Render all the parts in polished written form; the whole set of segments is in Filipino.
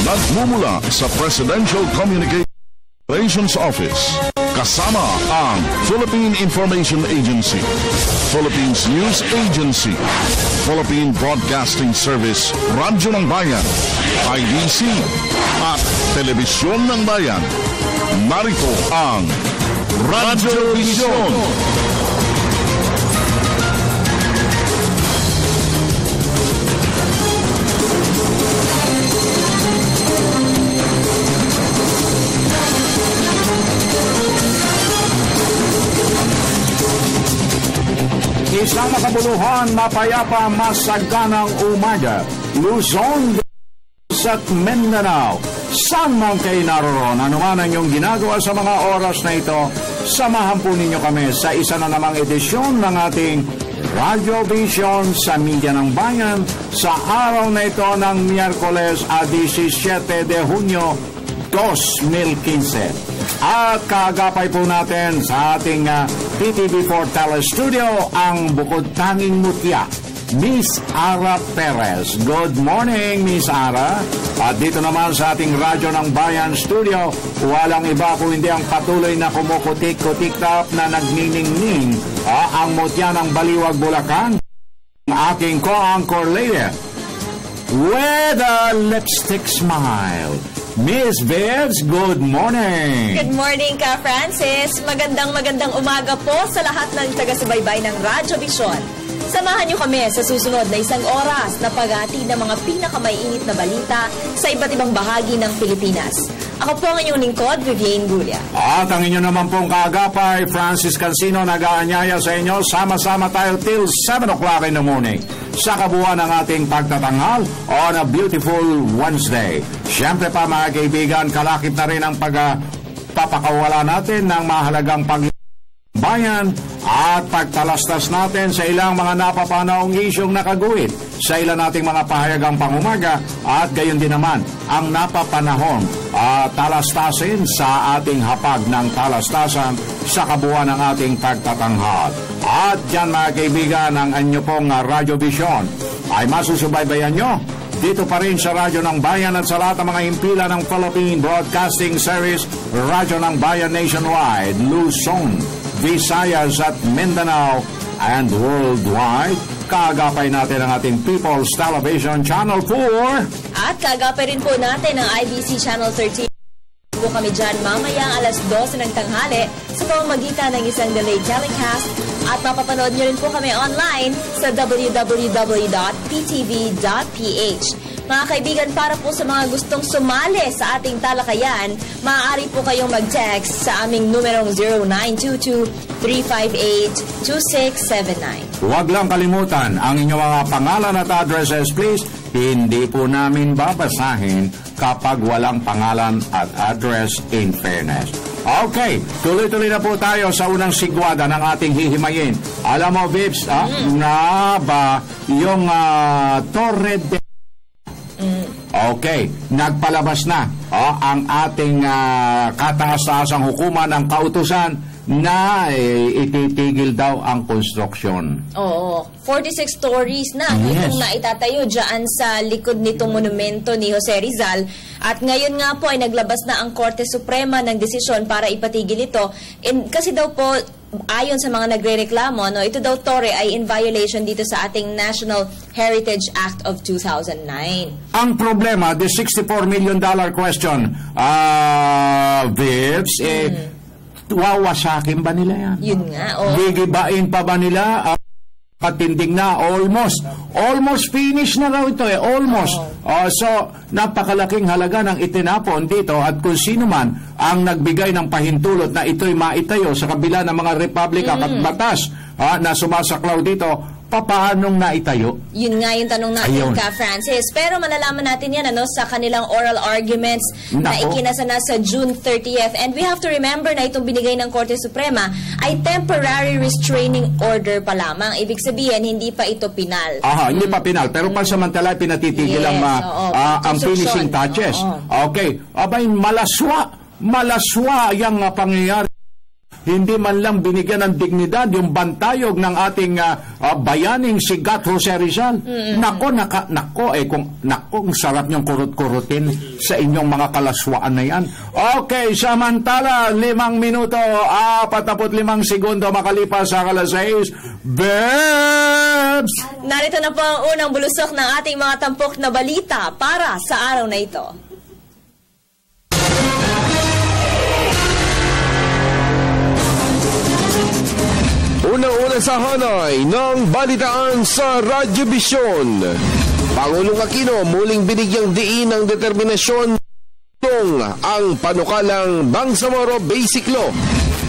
Nagmumula sa Presidential Communications Office, kasama ang Philippine Information Agency, Philippines News Agency, Philippine Broadcasting Service, Radyo ng Bayan, IDC, at Telebisyon ng Bayan. Narito ang Radyo Vision. Isang makabuluhan, mapayapa, masaganang umaga. Luzon at Mindanao. Saan man kayo naroon, ano man ang iyong ginagawa sa mga oras na ito, samahan po ninyo kami sa isa na namang edisyon ng ating Radio Vision sa Media ng Bayan sa araw na ito ng Miyerkules 17 de Hunyo 2015. At kaagapay po natin sa ating PTV4 Telestudio ang bukod tanging mutya, Miss Ara Perez. Good morning, Miss Ara. At dito naman sa ating Radyo ng Bayan Studio, walang iba kung hindi ang patuloy na kumukutik-kutik-tap na nagniningning ang mutya ng Baliwag, Bulacan, ang aking co-anchor lady with a lipstick smile, Miss Vibs. Good morning. Good morning ka, Francis. Magandang umaga po sa lahat ng taga-subaybay ng Radyo Vision. Samahan niyo kami sa susunod na isang oras na pag-ati ng mga pinakamaiinit na balita sa iba't ibang bahagi ng Pilipinas. Ako po ang inyong lingkod, Vivian Gulia. At ang inyo naman pong kaagapay, Francis Cancino, nag-aanyaya sa inyo. Sama-sama tayo till 7 o'clock in the morning sa kabuuan ng ating pagtatanghal on a beautiful Wednesday. Siyempre pa mga kaibigan, kalakip na rin ang pagpapakawala natin ng mahalagang pagbayan at pagtalastas natin sa ilang mga napapanaong isyong nakaguhit sa ilan nating mga pahayagang pangumaga at gayon din naman ang napapanahon at talastasin sa ating hapag ng talastasan sa kabuuan ng ating pagtatanghal. At dyan mga kaibigan, ang anyo pong Radio Vision ay masusubaybayan nyo dito pa rin sa Radyo ng Bayan at sa lahat ng mga himpilan ng Philippine Broadcasting Service, Radyo ng Bayan Nationwide, Luzon, Visayas at Mindanao and worldwide. Kaagapay natin ang ating People's Television Channel 4. At kaagapay rin po natin ang IBC Channel 13. Po kami dyan mamayang alas 12 ng tanghali sa pamamagitan ng isang delayed telecast. At mapapanood nyo rin po kami online sa www.ptv.ph. Mga kaibigan, para po sa mga gustong sumali sa ating talakayan, maaari po kayong mag-text sa aming numerong 0922-358-2679. Huwag lang kalimutan ang inyong mga pangalan at addresses, please. Hindi po namin babasahin kapag walang pangalan at address, in fairness. Okay, tuloy-tuloy na po tayo sa unang sigwada ng ating hihimayin. Alam mo, Vips, na ba yung Torre de... Okay, nagpalabas na ang ating kataas-taasang hukuman ng kautusan na ititigil daw ang konstruksyon. Oo, 46 stories na itong naitatayo dyan sa likod nitong monumento ni Jose Rizal. At ngayon nga po ay naglabas na ang Korte Suprema ng desisyon para ipatigil ito. Kasi daw po, ayon sa mga nagrereklamo, ito daw, Torre, ay in violation dito sa ating National Heritage Act of 2009. Ang problema, the $64 million question, Vibs, wawasakin ba nila yan? Yun nga, Gigibain pa ba nila? Katinding na, almost finished na raw ito almost. So, napakalaking halaga ng itinapon dito at kung sino man ang nagbigay ng pahintulot na ito'y maitayo sa kabila ng mga republika at batas na sumasaklaw dito, papaanong naitayo? Yun nga yung tanong natin ka, Francis. Pero malalaman natin yan sa kanilang oral arguments na ikinasa na sa June 30th. And we have to remember na itong binigay ng Korte Suprema ay temporary restraining order pa lamang. Ibig sabihin, hindi pa ito pinal. Hindi pa pinal. Pero pansamantala, pinatitigil ang finishing touches. Okay. Abay, malaswa yung pangyayari hindi man lang binigyan ng dignidad yung bantayog ng ating bayaning si Gat Jose Rizal. Nako, ang sarap niyong kurut-kurutin sa inyong mga kalaswaan na yan. Okay, samantala, 5 minuto, 45 segundo makalipas sa alas 6. Bebs! Narito na po ang unang bulusok ng ating mga tampok na balita para sa araw na ito. Unang-una sa hanay ng balitaan sa Radyo Vision. Pangulong Aquino muling binigyang diin ng determinasyon ang panukalang Bangsamoro Basic Law.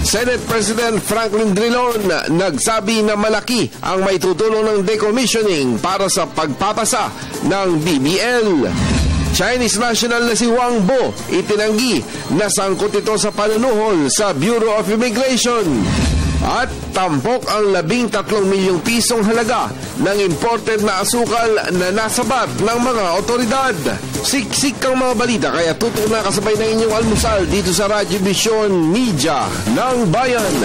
Senate President Franklin Drilon nagsabi na malaki ang maitutulong ng decommissioning para sa pagpapasa ng BBL. Chinese national na si Wang Bo itinanggi na sangkot ito sa panunuhol sa Bureau of Immigration. At tampok ang 13 milyong pisong halaga ng imported na asukal na nasabat ng mga otoridad. Siksik ang mga balita kaya tutok na kasabay ng inyong almusal dito sa Radyo Vision Media ng Bayan.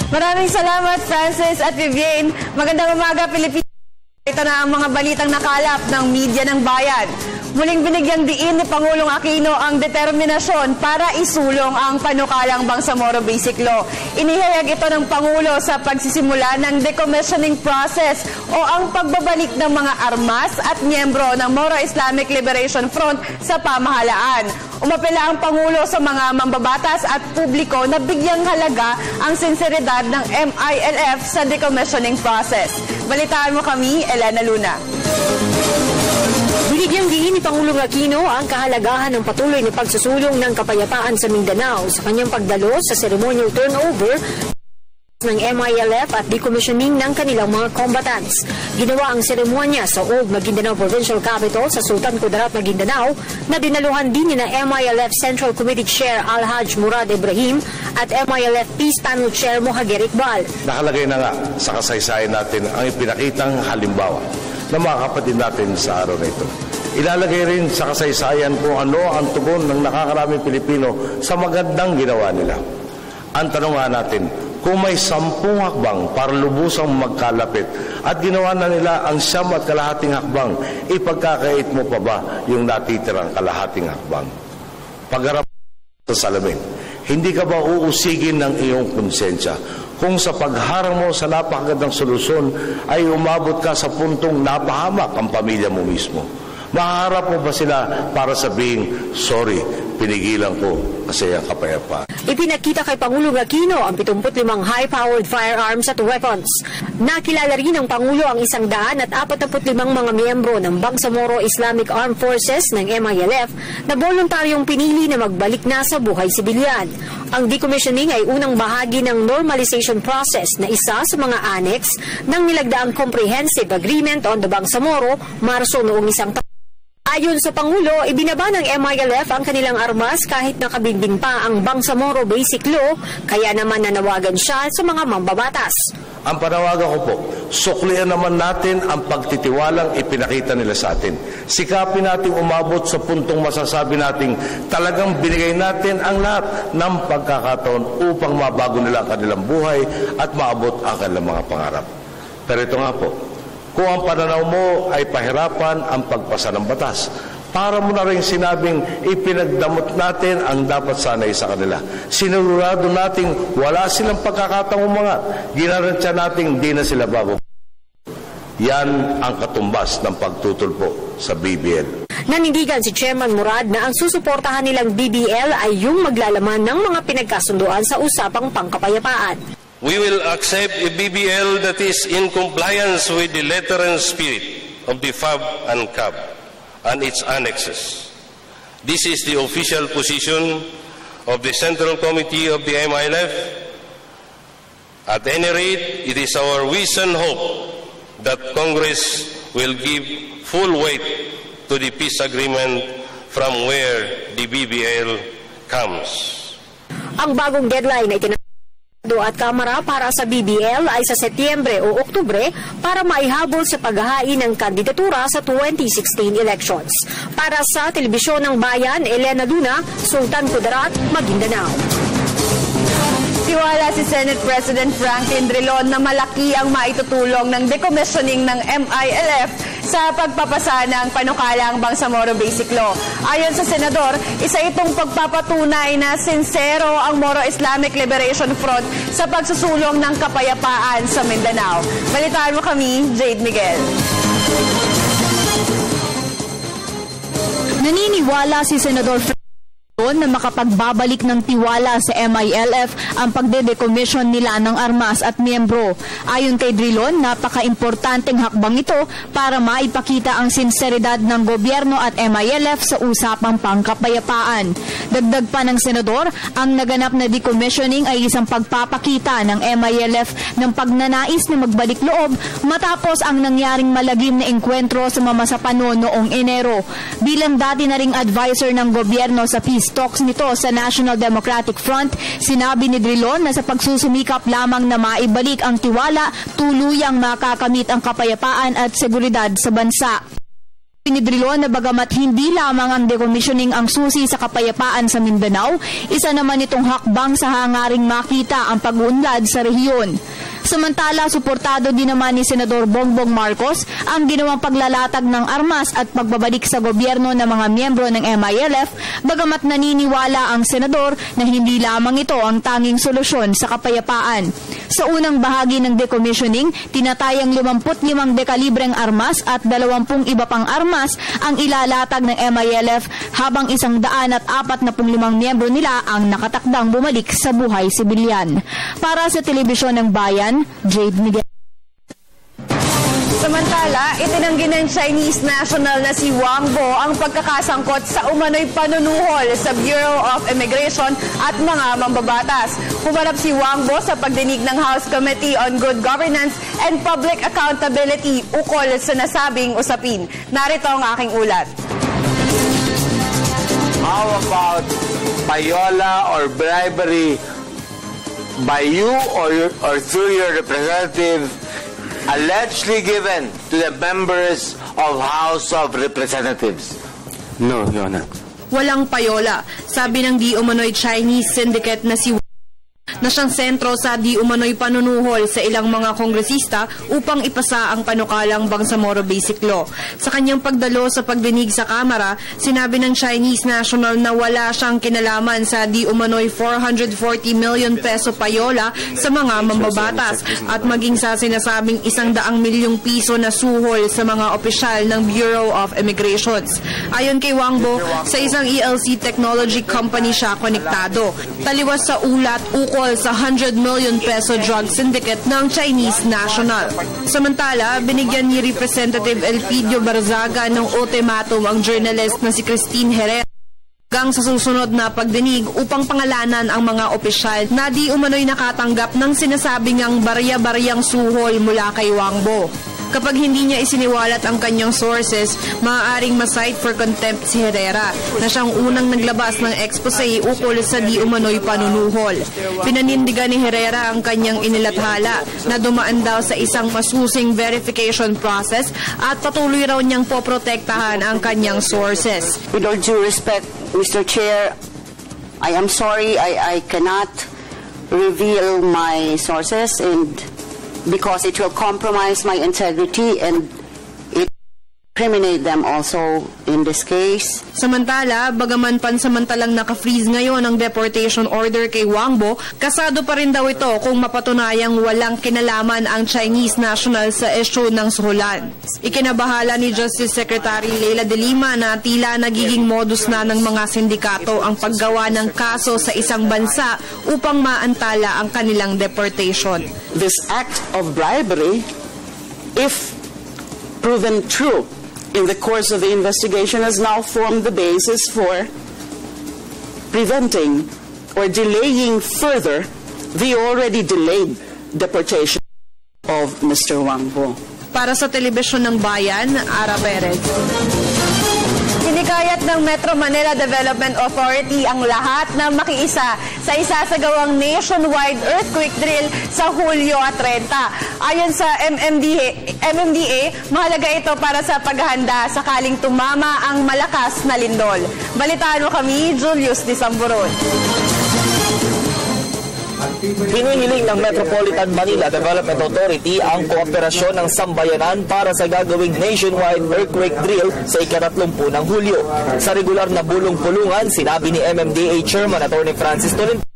Maraming salamat Francis at Vivienne. Magandang umaga Pilipinas. Ito na ang mga balitang nakalap ng media ng bayan. Muling binigyang diin ni Pangulong Aquino ang determinasyon para isulong ang panukalang Bangsamoro Basic Law. Inihayag ito ng Pangulo sa pagsisimula ng decommissioning process o ang pagbabalik ng mga armas at miyembro ng Moro Islamic Liberation Front sa pamahalaan. Umapela ang Pangulo sa mga mambabatas at publiko na bigyang halaga ang sinseridad ng MILF sa decommissioning process. Balitaan mo kami, Elena Luna. Binigyang diin ni Pangulong Aquino ang kahalagahan ng patuloy na pagsusulong ng kapayapaan sa Mindanao sa kanyang pagdalo sa ceremonial turnover ng MILF at decommissioning ng kanilang mga combatants. Ginawa ang seremonya sa Old Maguindanao Provincial Capital sa Sultan Kudarat, Maguindanao na dinaluhan din ni na MILF Central Committee Chair Alhaj Murad Ibrahim at MILF Peace Panel Chair Mohager Iqbal. Nakalagay na nga sa kasaysayan natin ang ipinakitang halimbawa ng mga kapatid natin sa araw na ito. Ilalagay rin sa kasaysayan kung ano ang tugon ng nakakaraming Pilipino sa magandang ginawa nila. Ang tanong nga natin, kung may 10 hakbang para lubusang magkalapit at ginawa na nila ang 9 at kalahating hakbang, ipagkakait mo pa ba yung natitirang kalahating hakbang? Pagharap sa salamin, hindi ka ba uusigin ng iyong konsensya kung sa pagharang mo sa napakagandang solusyon ay umabot ka sa puntong napahamak ang pamilya mo mismo? Maharap mo ba sila para sabihin, sorry, pinigilan ko kasi ang kapayapaan? Ipinakita kay Pangulong Aquino ang 75 high-powered firearms at weapons. Nakilala rin ng Pangulo ang 145 mga miyembro ng Bangsamoro Islamic Armed Forces ng MILF na voluntaryong pinili na magbalik na sa buhay sibilyan. Ang decommissioning ay unang bahagi ng normalization process na isa sa mga annex ng nilagdaang Comprehensive Agreement on the Bangsamoro, Marso noong isang taon. Ayon sa Pangulo, ibinaba ng MILF ang kanilang armas kahit nakabinbin pa ang Bangsamoro Basic Law, kaya naman nanawagan siya sa mga mambabatas. Ang panawagan ko po, suklian naman natin ang pagtitiwalang ipinakita nila sa atin. Sikapin natin umabot sa puntong masasabi natin talagang binigay natin ang lahat ng pagkakataon upang mabago nila ang kanilang buhay at maabot ang kanilang mga pangarap. Pero ito nga po, kung ang pananaw mo ay pahirapan ang pagpasa ng batas, para mo na rin sinabing ipinagdamot natin ang dapat sanay sa kanila. Sinurado natin wala silang pagkakataong umangat. Ginarantya natin di na sila bago. Yan ang katumbas ng pagtutulpo sa BBL. Nanindigan si Chairman Murad na ang susuportahan nilang BBL ay yung maglalaman ng mga pinagkasunduan sa usapang pangkapayapaan. We will accept a BBL that is in compliance with the letter and spirit of the FAB and CAB and its annexes. This is the official position of the Central Committee of the MILF. At any rate, it is our wish and hope that Congress will give full weight to the peace agreement from where the BBL comes. Ang bagong deadline ay at Kamara para sa BBL ay sa Setyembre o Oktubre para maihabol sa paghahain ng kandidatura sa 2016 elections. Para sa Telebisyon ng Bayan, Elena Luna, Sultan Kudarat, Maguindanao. Nagtiwala si Senate President Franklin Drilon na malaki ang maitutulong ng decommissioning ng MILF sa pagpapasa ng panukalang Bangsamoro Basic Law. Ayon sa Senador, isa itong pagpapatunay na sincero ang Moro Islamic Liberation Front sa pagsusulong ng kapayapaan sa Mindanao. Balitaan mo kami, Jade Miguel. Naniniwala si Senador na makapagbabalik ng tiwala sa MILF ang pagde-decommission nila ng armas at miyembro. Ayon kay Drilon, napaka-importanteng hakbang ito para maipakita ang sinseridad ng gobyerno at MILF sa usapang pangkapayapaan. Dagdag pa ng Senador, ang naganap na decommissioning ay isang pagpapakita ng MILF ng pagnanais na magbalik loob matapos ang nangyaring malagim na engkwentro sa Mamasapano noong Enero. Bilang dati na ring advisor ng gobyerno sa peace talks nito sa National Democratic Front, sinabi ni Drilon na sa pagsusumikap lamang na maibalik ang tiwala, tuluyang makakamit ang kapayapaan at seguridad sa bansa. Ni Drilon na bagamat hindi lamang ang decommissioning ang susi sa kapayapaan sa Mindanao, isa naman itong hakbang sa hangaring makita ang pag-uunlad sa rehiyon. Samantala, suportado din naman ni Senador Bongbong Marcos ang ginawang paglalatag ng armas at pagbabalik sa gobyerno ng mga miyembro ng MILF, bagamat naniniwala ang senador na hindi lamang ito ang tanging solusyon sa kapayapaan. Sa unang bahagi ng decommissioning, tinatayang 55 dekalibreng armas at 20 iba pang armas ang ilalatag ng MILF, habang 145 miyembro nila ang nakatakdang bumalik sa buhay sibilyan. Para sa Telebisyon ng Bayan, Jade Miguel. Samantala, itinanggi ng Chinese national na si Wang Bo ang pagkakasangkot sa umano'y panunuhol sa Bureau of Immigration at mga mambabatas. Humarap si Wang Bo sa pagdinig ng House Committee on Good Governance and Public Accountability ukol sa nasabing usapin. Narito ang aking ulat. How about payola or bribery by you or through your representative allegedly given to the members of House of Representatives? No, Your Honor. Walang payola, sabi ng di umano'y Chinese syndicate na si na siyang sentro sa di umano'y panunuhol sa ilang mga kongresista upang ipasa ang panukalang Bangsamoro Basic Law. Sa kanyang pagdalo sa pagdinig sa Kamara, sinabi ng Chinese national na wala siyang kinalaman sa di umano'y 440 million peso payola sa mga mambabatas at maging sa sinasabing 100 milyong piso na suhol sa mga opisyal ng Bureau of Immigrations. Ayon kay Wang Bo, sa isang ELC technology company siya konektado. Taliwas sa ulat ukol sa 100 million peso drug syndicate ng Chinese national. Samantala, binigyan ni Representative Elpidio Barzaga ng ultimatum ang journalist na si Christine Herrera hanggang sa susunod na pagdinig upang pangalanan ang mga opisyal na di umano'y nakatanggap ng sinasabing ang barya-baryang suhol mula kay Wang Bo. Kapag hindi niya isiniwalat ang kanyang sources, maaaring ma-cite for contempt si Herrera na siyang unang naglabas ng expose ukol sa di umano'y panunuhol. Pinanindigan ni Herrera ang kanyang inilathala na dumaan daw sa isang masusing verification process at patuloy raw niyang poprotektahan ang kanyang sources. With all due respect, Mr. Chair, I am sorry I cannot reveal my sources and because it will compromise my integrity and it incriminate them also in this case. Samantala, bagaman pansamantalang naka-freeze ngayon ang deportation order kay Wang Bo, kasado pa rin daw ito kung mapatunayang walang kinalaman ang Chinese national sa issue ng suhulan. Ikinabahala ni Justice Secretary Leila de Lima na tila nagiging modus na ng mga sindikato ang paggawa ng kaso sa isang bansa upang maantala ang kanilang deportation. This act of bribery, if proven true in the course of the investigation, has now formed the basis for preventing or delaying further the already delayed deportation of Mr. Wang Bo. Para sa Telebisyon ng Bayan, Ara Perez. Hinikayat ng Metro Manila Development Authority ang lahat na makiisa sa isasagawang nationwide earthquake drill sa Hulyo at 30. Ayon sa MMDA, mahalaga ito para sa paghahanda sakaling tumama ang malakas na lindol. Balitaan mo kami, Julius Disamburon. Hinihiling ng Metropolitan Manila Development Authority ang kooperasyon ng sambayanan para sa gagawing nationwide earthquake drill sa ika-30 ng Hulyo. Sa regular na bulong-pulungan, sinabi ni MMDA Chairman Atty. Francis Tolentino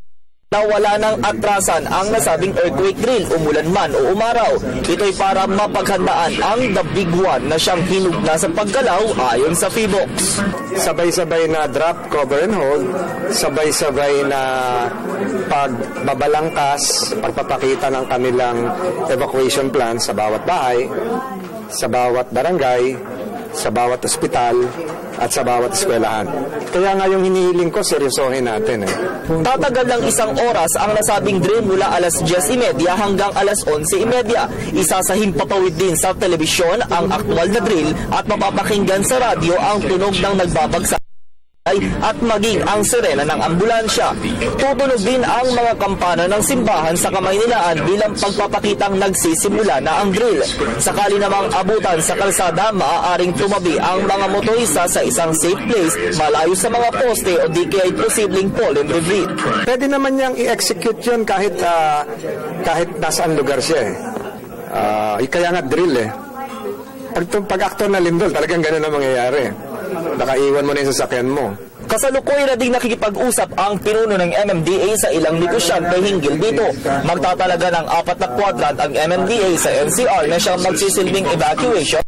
na wala nang atrasan ang nasabing earthquake drill, umulan man o umaraw. Ito'y para mapaghandaan ang the big one na siyang hinugna sa paggalaw ayon sa PHIVOLCS. Sabay-sabay na drop, cover and hold, sabay-sabay na pagbabalangkas, pagpapakita ng kanilang evacuation plan sa bawat bahay, sa bawat barangay, sa bawat ospital, at sa bawat eskwelahan. Kaya nga yung hinihiling ko, seryosohin natin. Tatagal ng 1 oras ang nasabing drill mula alas 10:30 hanggang alas 11:30. Isa sa himpapawid din sa telebisyon ang aktwal na drill at mapapakinggan sa radyo ang tunog ng nagbabagsak at maging ang sirena ng ambulansya. Tutunog din ang mga kampana ng simbahan sa Kamaynilaan bilang pagpapakitang nagsisimula na ang drill. Sakali namang abutan sa kalsada, maaaring tumabi ang mga motorista sa isang safe place malayo sa mga poste o di kaya posibleng fallen debris. Pwede naman niyang i-execute yun kahit nasaan lugar siya. Kaya nga drill Pag aktor na lindol, talagang ganun ang mangyayari. Nakaiwan mo na yung sasakyan mo. Kasalukuyan na din nakikipag-usap ang pinuno ng MMDA sa ilang negosyante hinggil dito. Magtatalaga ng 4 na kwadrant ang MMDA sa NCR na siyang magsisilbing evacuation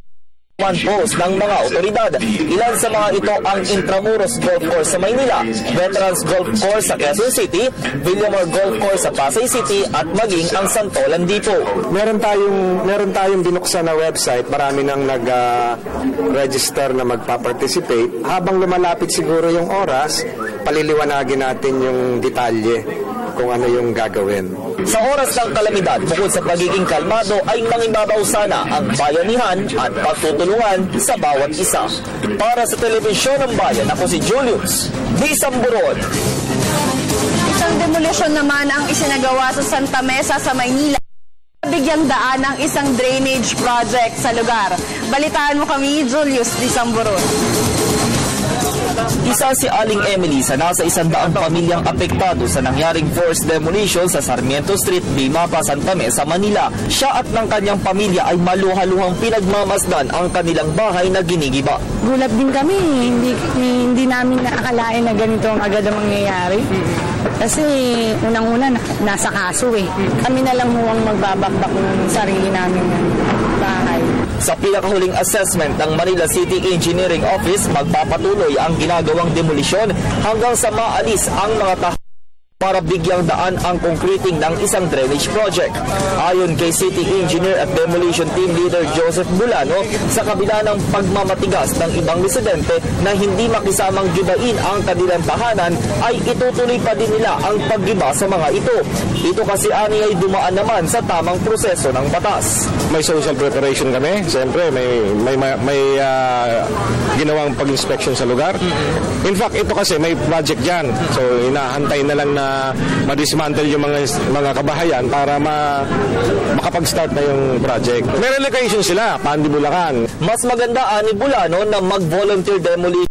post ng mga otoridad. Ilan sa mga ito ang Intramuros Golf Course sa Maynila, Veterans Golf Course sa Quezon City, Villamor Golf Course sa Pasay City at maging ang Santolan Depot. Meron tayong binuksan na website, marami nang nag-register na magpa-participate. Habang lumalapit siguro yung oras, paliliwanagin natin yung detalye kung ano yung gagawin. Sa oras ng kalamidad, bukod sa pagiging kalmado ay mangibabaw sana ang bayanihan at pagtutulungan sa bawat isa. Para sa Telebisyon ng Bayan, ako si Julius Bisamburon. Isang demolisyon naman ang isinagawa sa Santa Mesa sa Maynila. Bigyang daan ang isang drainage project sa lugar. Balitaan mo kami, Julius Bisamburon. Isa si Aling Emily sa nasa 100 pamilyang apektado sa nangyaring forced demolition sa Sarmiento Street, Bimapa, Santa Mesa, Manila. Siya at ng kanyang pamilya ay maluhaluhang pinagmamasdan ang kanilang bahay na ginigiba. Gulat din kami, hindi namin naakalain na ganito ang agad ang mangyayari. Kasi unang-una nasa kaso Kami na lang muwang magbabakbak ng sarili namin ng bahay. Sa pinakahuling assessment ng Manila City Engineering Office, magpapatuloy ang ginagawang demolisyon hanggang sa maalis ang mga tahanan para bigyang daan ang concreting ng isang drainage project. Ayon kay City Engineer at Demolition Team Leader Joseph Bulano, sa kabila ng pagmamatigas ng ibang residente na hindi makisamang gibain ang kanilang tahanan, ay itutuloy pa din nila ang paggiba sa mga ito. Ito kasi ani ay dumaan naman sa tamang proseso ng batas. May social preparation kami. Siyempre, may ginawang pag-inspection sa lugar. In fact, ito kasi may project dyan. So, hinahantay na lang na ma-dismantle yung mga kabahayan para makapag-start na yung project. May relocation sila, Pandi, Bulacan. Mas maganda ani Bulano na mag-volunteer demolition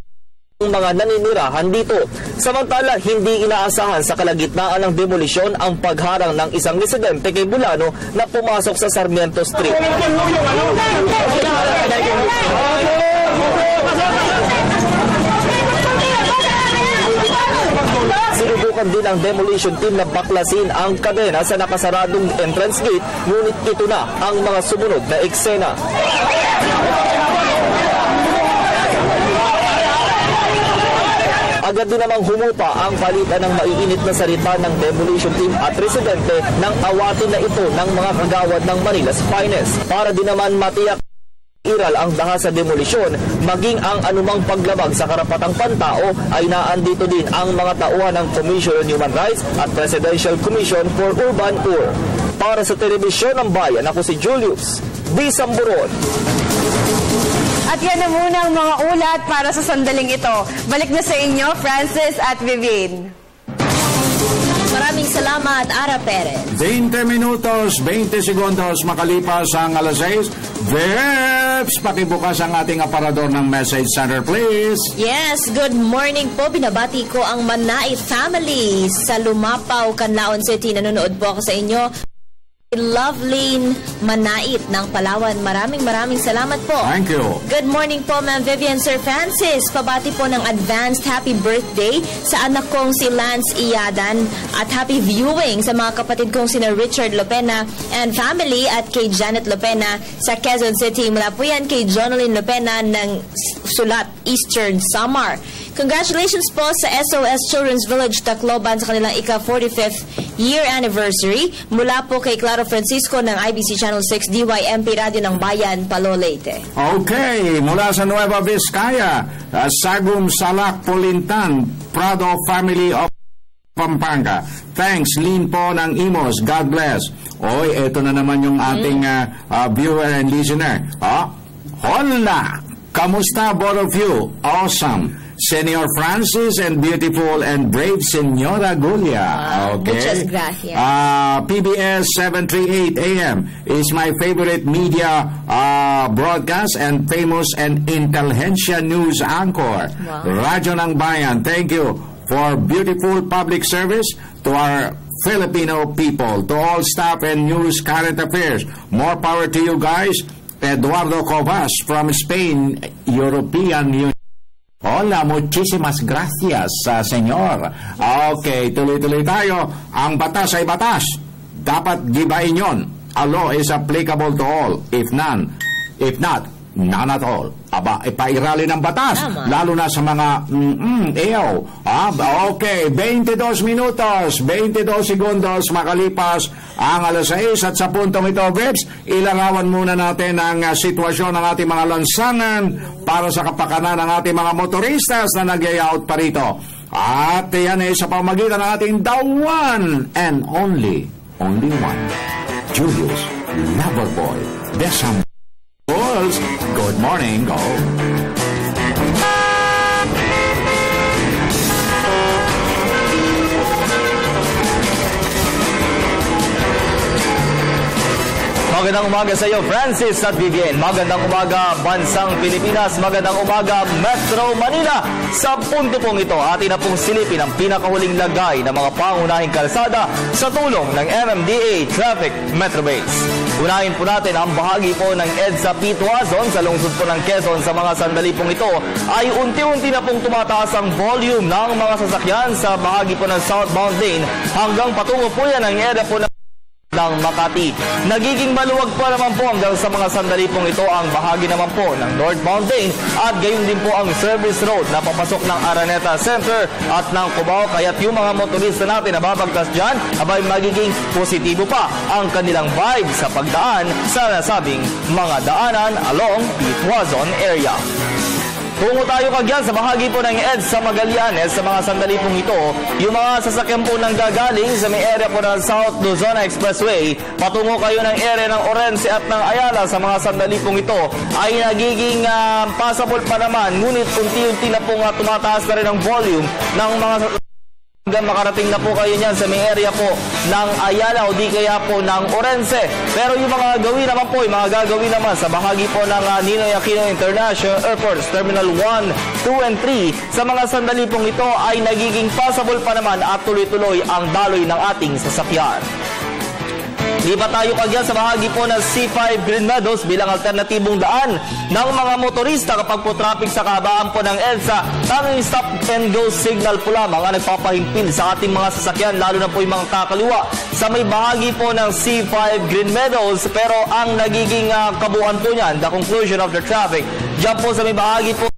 ng mga naninirahan dito. Samantala, hindi inaasahan sa kalagitnaan ng demolisyon ang pagharang ng isang residente kay Bulano na pumasok sa Sarmiento Street. Sinubukan din ang demolition team na baklasin ang kadena sa nakasaradong entrance gate, ngunit ito na ang mga sumunod na eksena. Agad din namang humupa ang palitan ng maiinit na salita ng demolition team at residente nang awatin na ito ng mga kagawad ng Manila's Finest. Para din naman matiyak iral ang daha sa demolisyon, maging ang anumang paglabag sa karapatang pantao ay naandito din ang mga tauhan ng Commission on Human Rights at Presidential Commission for Urban UR. Para sa Telebisyon ng Bayan, ako si Julius Bisamburon. At yan na muna ang mga ulat para sa sandaling ito. Balik na sa inyo, Francis at Vivian. Maraming salamat. at Ara Perez. 20 minutos, 20 segundos makalipas ang alas 6. Veps, pakibukas ang ating aparador ng message center, please. Yes, good morning po. Binabati ko ang Manait family sa Lumapaw, Canlaon City. Nanonood po ako sa inyo. Loveline Manait ng Palawan. Maraming salamat po. Thank you. Good morning po, Ma'am Vivian, Sir Francis. Pabati po ng advanced happy birthday sa anak kong si Lance Iadan at happy viewing sa mga kapatid kong sina Richard Lopena and family at kay Janet Lopena sa Quezon City. Mula po yan kay Jonalyn Lopena ng Sulat, Eastern Samar. Congratulations po sa SOS Children's Village Tacloban sa kanilang ika-45th year anniversary. Mula po kay Claro Francisco ng IBC Channel 6 DYMP Radio ng Bayan, Palolete. Okay, mula sa Nueva Vizcaya, Sagum Salak Pulintan, Prado Family of Pampanga. Thanks, Lynn po ng Imos. God bless. Oy, eto na naman yung ating viewer and listener. Hola! Kamusta, both of you? Awesome. Senior Francis and beautiful and brave Senora Gulia. Okay. Muchas gracias. PBS 738 AM is my favorite media broadcast and famous and intelligentsia news anchor. Wow. Radyo ng Bayan, thank you for beautiful public service to our Filipino people, to all staff and news current affairs. More power to you guys. Eduardo Covas from Spain, European Union. Hola, muchísimas gracias, senyor. Okay, tuloy-tuloy tayo. Ang batas ay batas. Dapat gibain yon. A law is applicable to all. If not, none at all. Aba, ipairali ng batas. Tama. Lalo na sa mga ew. Okay, 22 minutos, 22 segundos makalipas ang alas 6 at sa puntong ito, Vips, ilarawan muna natin ang sitwasyon ng ating mga lansangan para sa kapakanan ng ating mga motoristas na nag-out pa rito. At yan ay sa pamagitan ng ating the one and only one, Julius Loverboy Desam. Good morning, go. Magandang umaga sa iyo, Francis at Vivian. Magandang umaga, Bansang Pilipinas. Magandang umaga, Metro Manila. Sa punto pong ito, atin na pong silipin ang pinakahuling lagay ng mga pangunahing kalsada sa tulong ng MMDA Traffic Metro Base. Unahin po natin ang bahagi po ng EDSA Pituazon sa lungsod po ng Quezon. Sa mga sandali pong ito ay unti-unti na pong tumataas ang volume ng mga sasakyan sa bahagi po ng southbound lane hanggang patungo po yan ang area po ng Makati. Nagiging maluwag pa naman po hanggang sa mga sandali pong ito ang bahagi naman po ng northbound lane at gayon din po ang service road na papasok ng Araneta Center at ng Cubao. Kaya't yung mga motorista natin na babagtas dyan, abay magiging positibo pa ang kanilang vibe sa pagdaan sa nasabing mga daanan along Pituazon area. Tungo tayo kagyan sa bahagi po ng EDSA Magallanes. Sa mga sandali pong ito, yung mga sasakyan po nang gagaling sa may area po ng South Luzon Expressway, patungo kayo ng area ng Orense at ng Ayala. Sa mga sandali pong ito ay nagiging passable pa naman, ngunit unti-unti na pong tumataas na rin ang volume ng mga hanggang makarating na po kayo niyan sa may area po ng Ayala o di kaya po ng Orense. Pero yung mga gawin naman po, yung mga gagawin naman sa bahagi po ng Ninoy Aquino International Airport Terminal 1, 2, and 3, sa mga sandali pong ito ay nagiging passable pa naman at tuloy-tuloy ang daloy ng ating sasakyan. Lipat tayo kagyan sa bahagi po ng C5 Green Meadows bilang alternatibong daan ng mga motorista kapag po traffic sa kahabaan po ng EDSA. Tanging stop and go signal po lamang ang nagpapahimpil sa ating mga sasakyan, lalo na po yung mga kakaliwa sa may bahagi po ng C5 Green Meadows. Pero ang nagiging kabuuan po niyan, the conclusion of the traffic, dyan po sa may bahagi po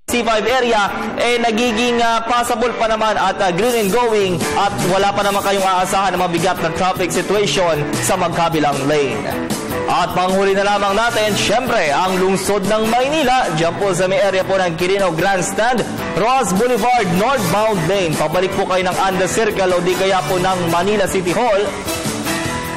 C5 area, nagiging passable pa naman at green and going at wala pa naman kayong aasahan na mabigat na traffic situation sa magkabilang lane. At panghuli na lamang natin, syempre, ang lungsod ng Maynila, dyan po sa may area po ng Quirino Grandstand, Ross Boulevard, northbound lane. Pabalik po kayo ng Andes Circle o di kaya po ng Manila City Hall.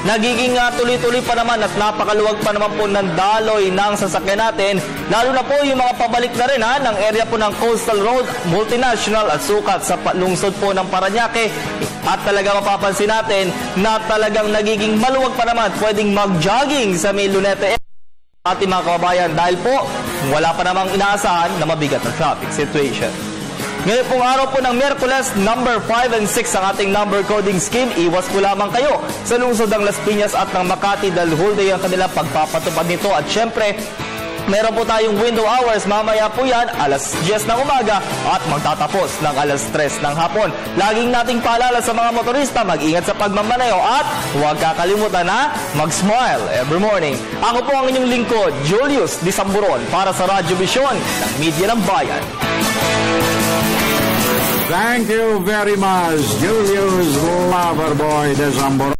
nagiging tuloy-tuloy pa naman at napakaluwag pa naman po ng daloy ng sasakyan natin, lalo na po yung mga pabalik na rin ng area po ng Coastal Road, Multinational at sukat sa lungsod po ng Parañaque. At talaga mapapansin natin na talagang nagiging maluwag pa naman, pwedeng mag-jogging sa may Luneta ating mga kababayan dahil po wala pa namang inaasahan na mabigat na traffic situation. Ngayon pong araw po ng Miyerkules, number 5 and 6 ang ating number coding scheme. Iwas po lamang kayo sa lungsod ng Las Piñas at ng Makati dahil whole day ang kanilang pagpapatupad nito. At syempre, meron po tayong window hours. Mamaya po yan, alas 10 ng umaga at magtatapos ng alas 3 ng hapon. Laging nating paalala sa mga motorista, mag-ingat sa pagmamanayo at huwag kakalimutan na mag-smile every morning. Ako po ang inyong lingkod, Julius Disamburon, para sa Radyo Vision ng Media ng Bayan. Thank you very much, Julius Loverboy Disamburon.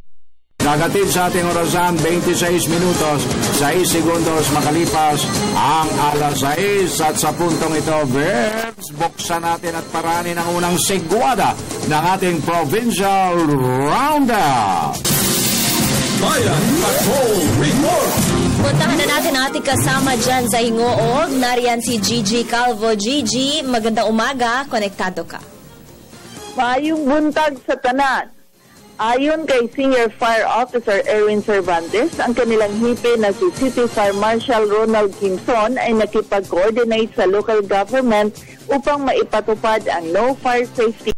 Nagatid sa ating orasan, 26 minutos, 6 segundos makalipas ang alas 6 at sa puntong ito, Verbs, buksan natin at paranin ang unang segwada ng ating Provincial Roundup. Bayan Patrol Report! Puntahan na natin ang ating kasama dyan sa Hingoog. Nariyan si Gigi Calvo. Gigi, magandang umaga. Konektado ka. Maayong buntag sa tanan. Ayon kay Senior Fire Officer Erwin Cervantes, ang kanilang hipe na si City Fire Marshal Ronald Kimson ay nakipag-coordinate sa local government upang maipatupad ang No Fire Safety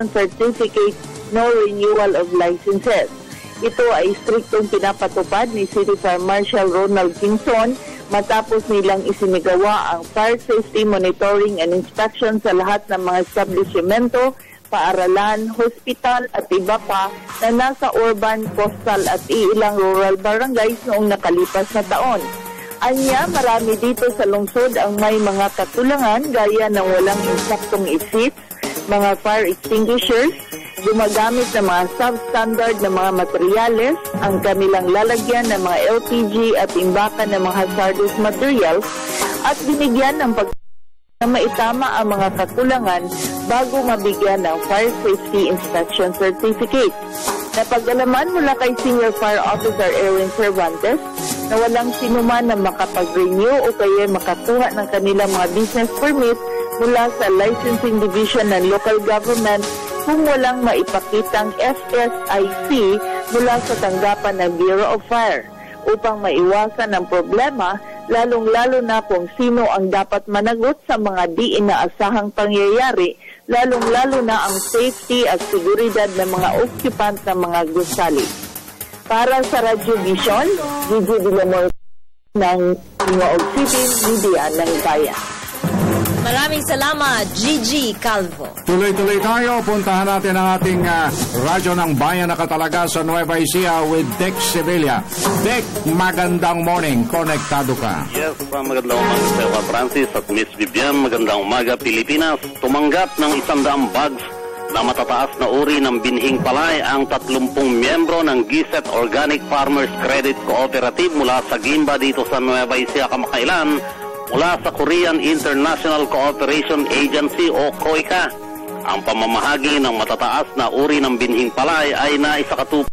Certificate, No Renewal of Licenses. Ito ay striktong pinapatupad ni City Fire Marshal Ronald Kimson matapos nilang isinigawa ang fire safety monitoring and inspection sa lahat ng mga establishmento, paaralan, hospital at iba pa na nasa urban, coastal at ilang rural barangays noong nakalipas na taon. Anya, marami dito sa lungsod ang may mga katulangan gaya ng walang insaktong exits, mga fire extinguishers, gumagamit ng mga substandard na mga materyales, ang kanilang lalagyan ng mga LPG at imbakan ng mga hazardous materials at binigyan ng na maitama ang mga kakulangan bago mabigyan ng Fire Safety Inspection Certificate. Napag-alaman mula kay Senior Fire Officer Erwin Cervantes na walang sinuman na makapag-renew o kaya makakuha ng kanilang mga business permit mula sa Licensing Division ng Local Government kung walang maipakitang FSIC mula sa tanggapan ng Bureau of Fire upang maiwasan ang problema, lalong-lalo na kung sino ang dapat managot sa mga di inaasahang pangyayari, lalong-lalo na ang safety at seguridad ng mga occupant ng mga gusali. Para sa Radyo Vision, Gigi Villamor ng Hingoog City, Media ng Bayan. Maraming salamat, Gigi Calvo. Tuloy-tuloy tayo. Puntahan natin ang ating radyo ng bayan na katalaga sa Nueva Ecija with Dick Sevilla. Dick, magandang morning. Konektado ka. Yes, magandang umaga sa Eva Francis at Miss Vivian. Magandang umaga, Pilipinas. Tumanggap ng 100 bags na matataas na uri ng binhing palay ang 30 miyembro ng Giset Organic Farmers Credit Cooperative mula sa Gimba dito sa Nueva Ecija kamakailan, mula sa Korean International Cooperation Agency o COICA. Ang pamamahagi ng matataas na uri ng binhing palay ay naisakatupa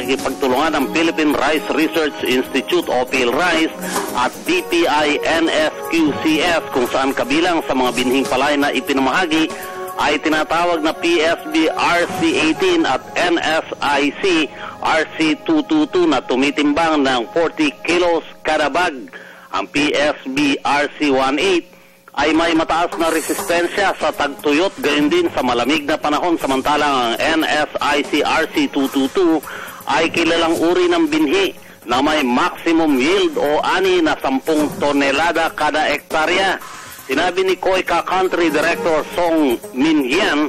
ng pagtulungan ng Philippine Rice Research Institute o PhilRice at DTI NSQCS, kung saan kabilang sa mga binhing palay na ipinamahagi ay tinatawag na PSB RC18 at NSIC RC222 na tumitimbang ng 40 kilos kada bag. Ang PSB RC18 ay may mataas na resistensya sa tagtuyot, gayon din sa malamig na panahon, samantalang ang NSIC RC222 ay kilalang uri ng binhi na may maximum yield o ani na 10 tonelada kada ektarya. Sinabi ni COICA Country Director Song Minhian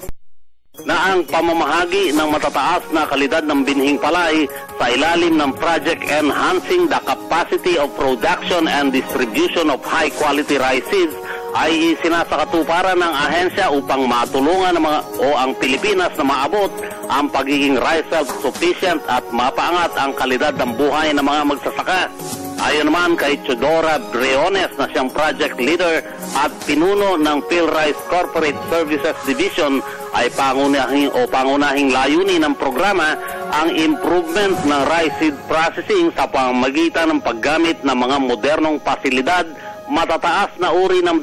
na ang pamamahagi ng matataas na kalidad ng binhing palay sa ilalim ng Project Enhancing the Capacity of Production and Distribution of High Quality Rices ay sinasakatuparan ng ahensya upang matulungan ang Pilipinas na maabot ang pagiging rice self-sufficient at mapaangat ang kalidad ng buhay ng mga magsasaka. Ayon naman kay Chodora Briones na siyang project leader at pinuno ng PhilRice Corporate Services Division, ay pangunahing layunin ng programa ang improvement ng rice seed processing sa pamamagitan ng paggamit ng mga modernong pasilidad, matataas na uri ng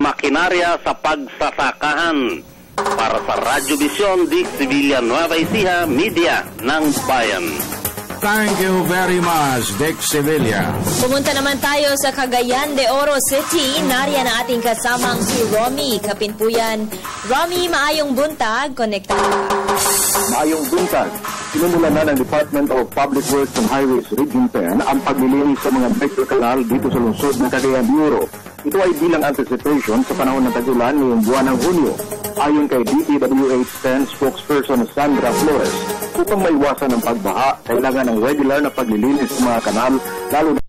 makinarya sa pagsasakahan. Para sa Radyo Vision, Dick Sevilla, Nueva Ecija, Media ng Bayan. Thank you very much, Dick Sevilla. Pumunta naman tayo sa Cagayan de Oro City. Nariyan ang ating kasamang si Romy Kapinpuyan. Romy, maayong buntag. Connected ka. Maayong buntag. Sinumulan na ng Department of Public Works and Highways Region 10 ang paglilinis sa mga vector canal dito sa lungsod ng Cagayan de Oro. Ito ay bilang anticipation sa panahon ng tag-ulan ngayong buwan ng Hunyo. Ayon kay DPWH-10 spokesperson Sandra Flores, upang maiwasan ng pagbaha, kailangan ng regular na paglilinis ng mga kanal, lalo na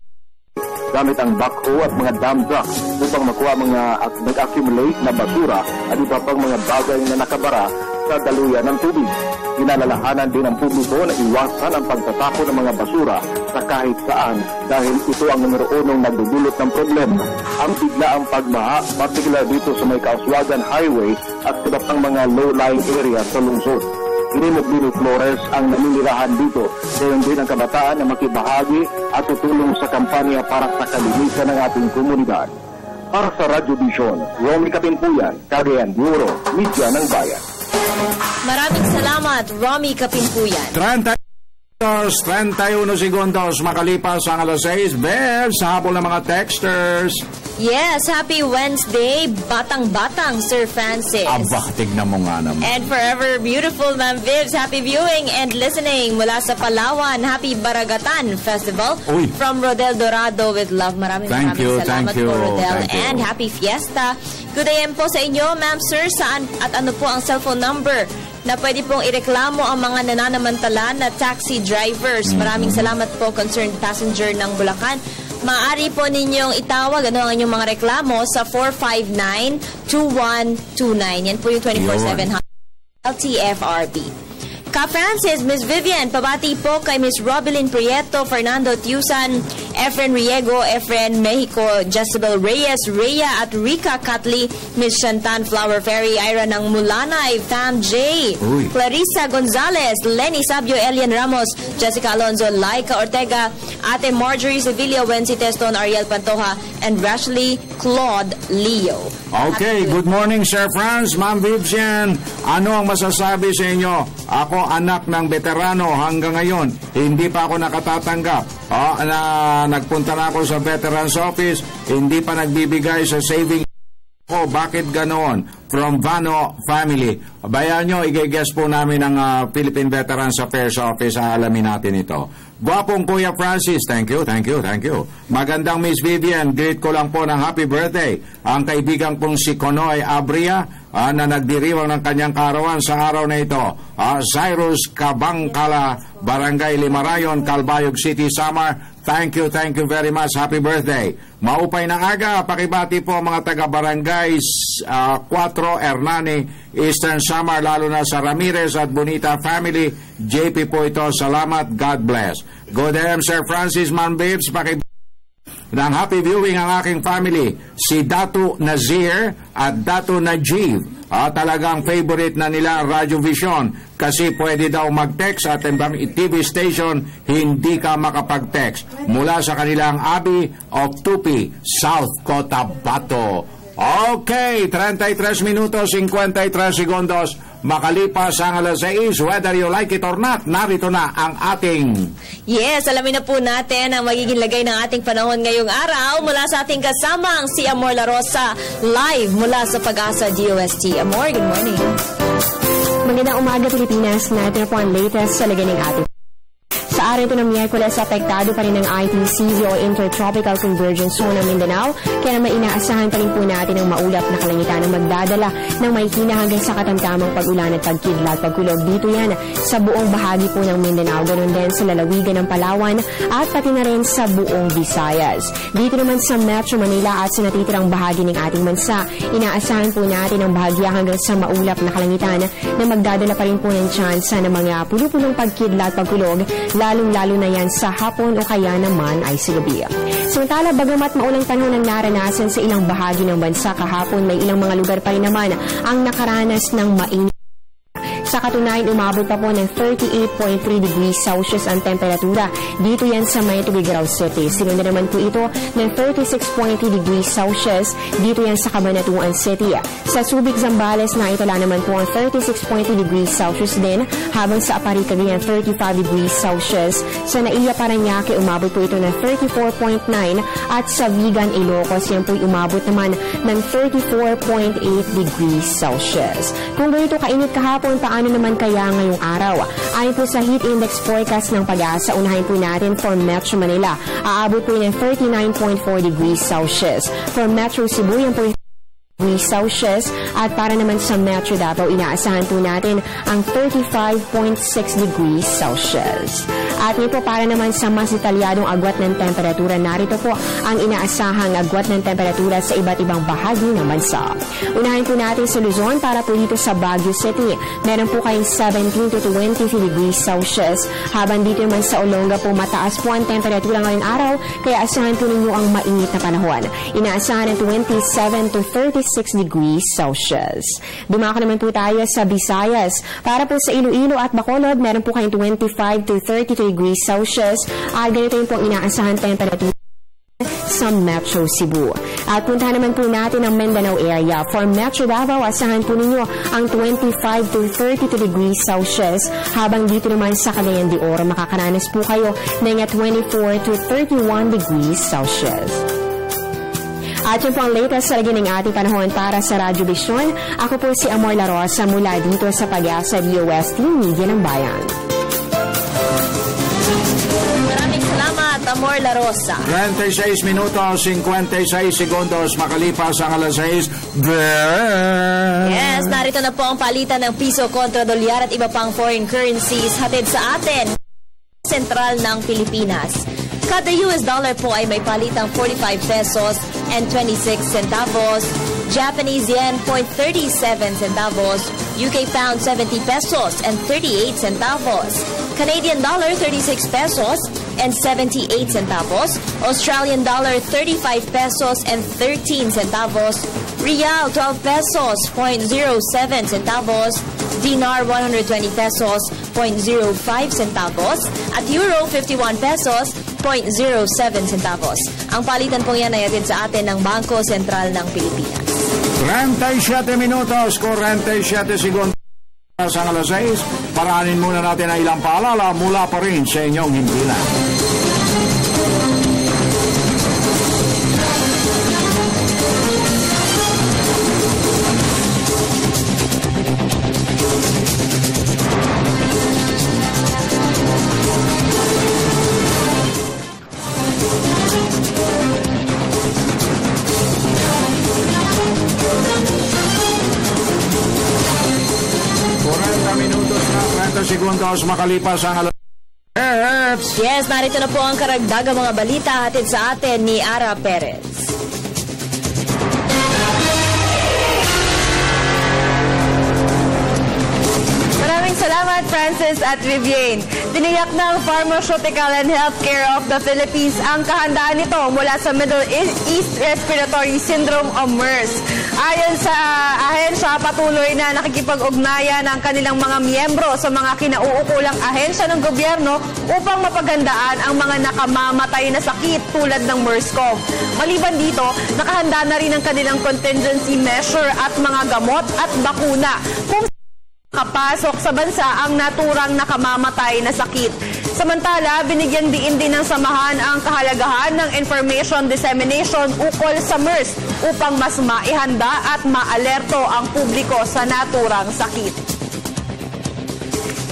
gamit ang backhoe at mga dam trucks upang makuha mga nag-accumulate na basura at iba pang mga bagay na nakabara sa daluyan ng tubig. Inalalahanan din ng publiko na iwasan ang pagtatapon ng mga basura sa kahit saan dahil ito ang numero unong nagdudulot ng problema. Ang biglaang pagbaha, particular dito sa may Kauswagan Highway at iba pang mga low-lying area sa lungsod. Inimog din ni Flores ang naninirahan dito, gayon din ang kabataan na makibahagi at tutulong sa kampanya para sa kalinisan ng ating komunidad. Para sa Radyo Vision, Romy Kapinpuyan, Cagayan de Oro, Media ng Bayan. Maraming salamat, Romy Kapinpuyan. 31 segundos makalipas ang alas 6. Bel, sa habol ng mga texters. Yes, happy Wednesday, batang-batang Sir Francis. Aba, tignan mo nga naman. And forever beautiful, Ma'am Vibs. Happy viewing and listening mula sa Palawan. Happy Baragatan Festival. Uy. From Rodel Dorado with love. Maraming salamat po, Rodel. And happy fiesta. Good AM po sa inyo, Ma'am Sir. Saan at ano po ang cellphone number na pwede pong ireklamo ang mga nananamantala na taxi drivers? Maraming salamat po, concerned passenger ng Bulacan. Maaari po ninyong itawag ang inyong mga reklamo sa 459-2129. Yan po yung 24/7 LTFRB. Ka-Francis, Miss Vivian, pabati po kay Miss Robilyn Prieto, Fernando Tiusan, Efren Riego, Efren Mexico, Jezebel Reyes, Rhea at Rica Catli, Miss Shantan Flower Fairy, Ira ng Mulanay, Fam J, Clarissa Gonzalez, Lenny Sabio, Elian Ramos, Jessica Alonzo, Laika Ortega, Ate Marjorie Sevilla, Wency Teston, Ariel Pantoja, and Rashley Claude Leo. Okay, good morning, Sir Franz, Ma'am Vivian. Ano ang masasabi sa inyo? Ako, anak ng veterano, hanggang ngayon, hindi pa ako nakatatanggap. Nagpunta na ako sa Veterans Office, hindi pa nagbibigay sa saving ko. Bakit ganoon? From Vano Family. Bayan nyo, i-guess po namin ang Philippine Veterans Affairs Office. Alamin natin ito. Gwapong Kuya Francis, thank you. Magandang Miss Vivian, greet ko lang po ng happy birthday ang kaibigan kong si Konoy Abria na nagdiriwang ng kanyang karawan sa araw na ito. Cyrus Kabangkala, Barangay Limarayon, Calbayog City, Samar. Thank you very much. Happy birthday. Maupay na aga, pakibati po mga taga-barangay 4 Hernani, Eastern Samar, lalo na sa Ramirez at Bonita family. JP po ito. Salamat. God bless. Good AM, Sir Francis, Man Babes, pakibati ng happy viewing ang aking family, si Dato Nazir at Dato Najib. Talagang favorite na nila ang Radyo Vision kasi pwede daw mag-text at ibang TV station hindi ka makapag-text. Mula sa kanilang Abi of Tupi, South Cotabato. Okay, 33 minutos, 53 segundos. Makalipas ang alas 6, whether you like it or not, narito na ang ating... Yes, alamin na po natin ang magiging lagay ng ating panahon ngayong araw mula sa ating kasamang si Amor La Rosa, live mula sa Pag-asa DOST. Amor, good morning. Magandang umaga, Pilipinas. Natin na po ang latest sa lagay ng ating. Sa araw ito ng Miyerkules, apektado pa rin ng ITCZ o Intertropical Convergence Zone ng Mindanao, kaya naman inaasahan pa rin po natin ang maulap na kalangitan na magdadala ng may hina hanggang sa katamtamang pag-ulan at pagkidlat, pagkulog. Dito yan sa buong bahagi po ng Mindanao, ganoon din sa lalawigan ng Palawan at pati na rin sa buong Visayas. Dito naman sa Metro Manila at sa natitirang bahagi ng ating bansa, inaasahan po natin ang bahagya hanggang sa maulap na kalangitan na magdadala pa rin po ng tsansa ng mga pulo-pulong pagkidlat, pagkulog, lalong-lalo na yan sa hapon o kaya naman ay sa gabi. Samantala, bagamat maulang panahon ang naranasan sa ilang bahagi ng bansa kahapon, may ilang mga lugar pa rin naman ang nakaranas ng mainit. Sa katunayan, umabot pa po ng 38.3 degrees Celsius ang temperatura dito yan sa May Tuguegarao City. Sinundan naman po ito ng 36.3 degrees Celsius dito yan sa Cabanatuan City. Sa Subic, Zambales, naitala naman po ang 36.3 degrees Celsius din, habang sa Apari, Cagayan 35 degrees Celsius. Sa Naiya, Parañaque, umabot po ito ng 34.9 at sa Vigan, Ilocos, yan po'y umabot naman ng 34.8 degrees Celsius. Kung ganito kainit kahapon, paano naman kaya ngayong araw? Ayon po sa heat index forecast ng Pag-asa, unahin po natin for Metro Manila. Aabot po ng 39.4 degrees Celsius. For Metro Cebu, yan po degrees Celsius, at para naman sa Metro Davao, inaasahan po natin ang 35.6 degrees Celsius. At nito para naman sa mas detalyadong agwat ng temperatura, narito po ang inaasahang agwat ng temperatura sa iba't ibang bahagi ng bansa. Unahin po natin sa Luzon, para po dito sa Baguio City, meron po kayong 17 to 23 degrees Celsius, habang dito naman sa Olonga po mataas po ang temperatura ngayong araw, kaya asahan po ninyo ang mainit na panahon. Inaasahan ng 27 to 36 degrees Celsius. Dumako naman po tayo sa Visayas. Para po sa Iloilo at Bacolod, meron po kayong 25 to 32 degrees Celsius, at ganito yung pong inaasahan temperatura sa Metro Cebu. At puntahan naman po natin ang Mindanao area. For Metro Davao, asahan po ninyo ang 25 to 32 degrees Celsius, habang dito naman sa Cagayan de Oro, makakaranas po kayo ng 24 to 31 degrees Celsius. At yun po ang latest sa lagi ng ating panahon para sa Radyo Vision. Ako po si Amor La Rosa mula dito sa Pag-asa DOST Media ng Bayan. Maraming salamat, Amor La Rosa. 36 minutos, 56 segundos makalipas ang alas 6. Yes, narito na po ang palitan ng piso kontra dolyar at iba pang foreign currencies hatid sa atin, sentral ng Pilipinas. Kada US dollar po ay may palitang 45 pesos and 26 centavos, Japanese yen 0.37 centavos, UK pound 70 pesos and 38 centavos, Canadian dollar 36 pesos and 78 centavos, Australian dollar 35 pesos and 13 centavos, Real 12 pesos 0.07 centavos, Dinar 120 pesos 0.05 centavos, at Euro 51 pesos 0.07 centavos. Ang palitan po yan ay atid sa atin ng Bangko Sentral ng Pilipinas. 37 minutos, 47 segundos sa alas 6. Paraanin muna natin ang ilang paalala mula pa rin sa inyong himpilan. Segundos makalipas ang alas. Yes, narito na po ang karagdagang mga balita hatid sa atin ni Ara Perez. Maraming salamat, Francis at Vivienne. Tiniyak ng Pharmaceutical and Healthcare of the Philippines ang kahandaan nito mula sa Middle East Respiratory Syndrome o MERS. Ayon sa ahensya, patuloy na nakikipag-ugnayan ang kanilang mga miyembro sa mga kinauukulang ahensya ng gobyerno upang mapagandaan ang mga nakamamatay na sakit tulad ng MERS-CoV. Maliban dito, nakahanda na rin ang kanilang contingency measure at mga gamot at bakuna kung kapasok sa bansa ang naturang nakamamatay na sakit. Samantala, binigyang diin din ng samahan ang kahalagahan ng information dissemination ukol sa MERS upang mas maihanda at maalerto ang publiko sa naturang sakit.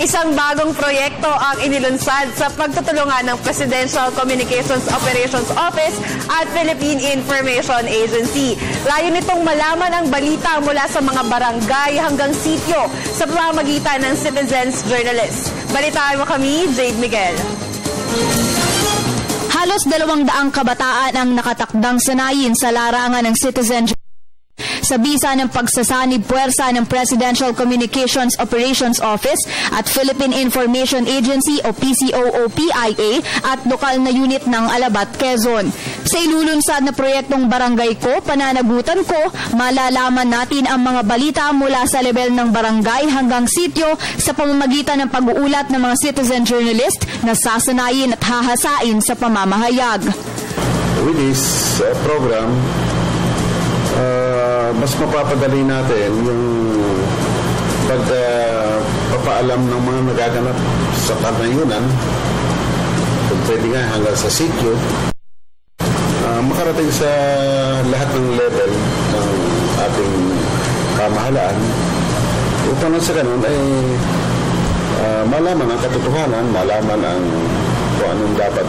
Isang bagong proyekto ang inilunsad sa pagtutulungan ng Presidential Communications Operations Office at Philippine Information Agency. Layo nitong malaman ang balita mula sa mga barangay hanggang sityo sa pamamagitan ng Citizens Journalist. Balitaan mo kami, Jade Miguel. Halos 200 kabataan ang nakatakdang sanayin sa larangan ng Citizen Journalist sa bisa ng pagsasanib puwersa ng Presidential Communications Operations Office at Philippine Information Agency o PCOO-PIA at lokal na unit ng Alabat, Quezon. Sa ilulunsad na proyektong Barangay Ko, Pananagutan Ko, malalaman natin ang mga balita mula sa level ng barangay hanggang sityo sa pamamagitan ng pag-uulat ng mga citizen journalist na sasanayin at hahasain sa pamamahayag. With this program, mas mapapadali natin yung pagpapaalam ng mga nagaganap sa panayunan, kung pwede nga hanggang sa sityo, makarating sa lahat ng level ng ating pamahalaan upang sa ganun ay malaman ang katotohanan, malaman ang kung anong dapat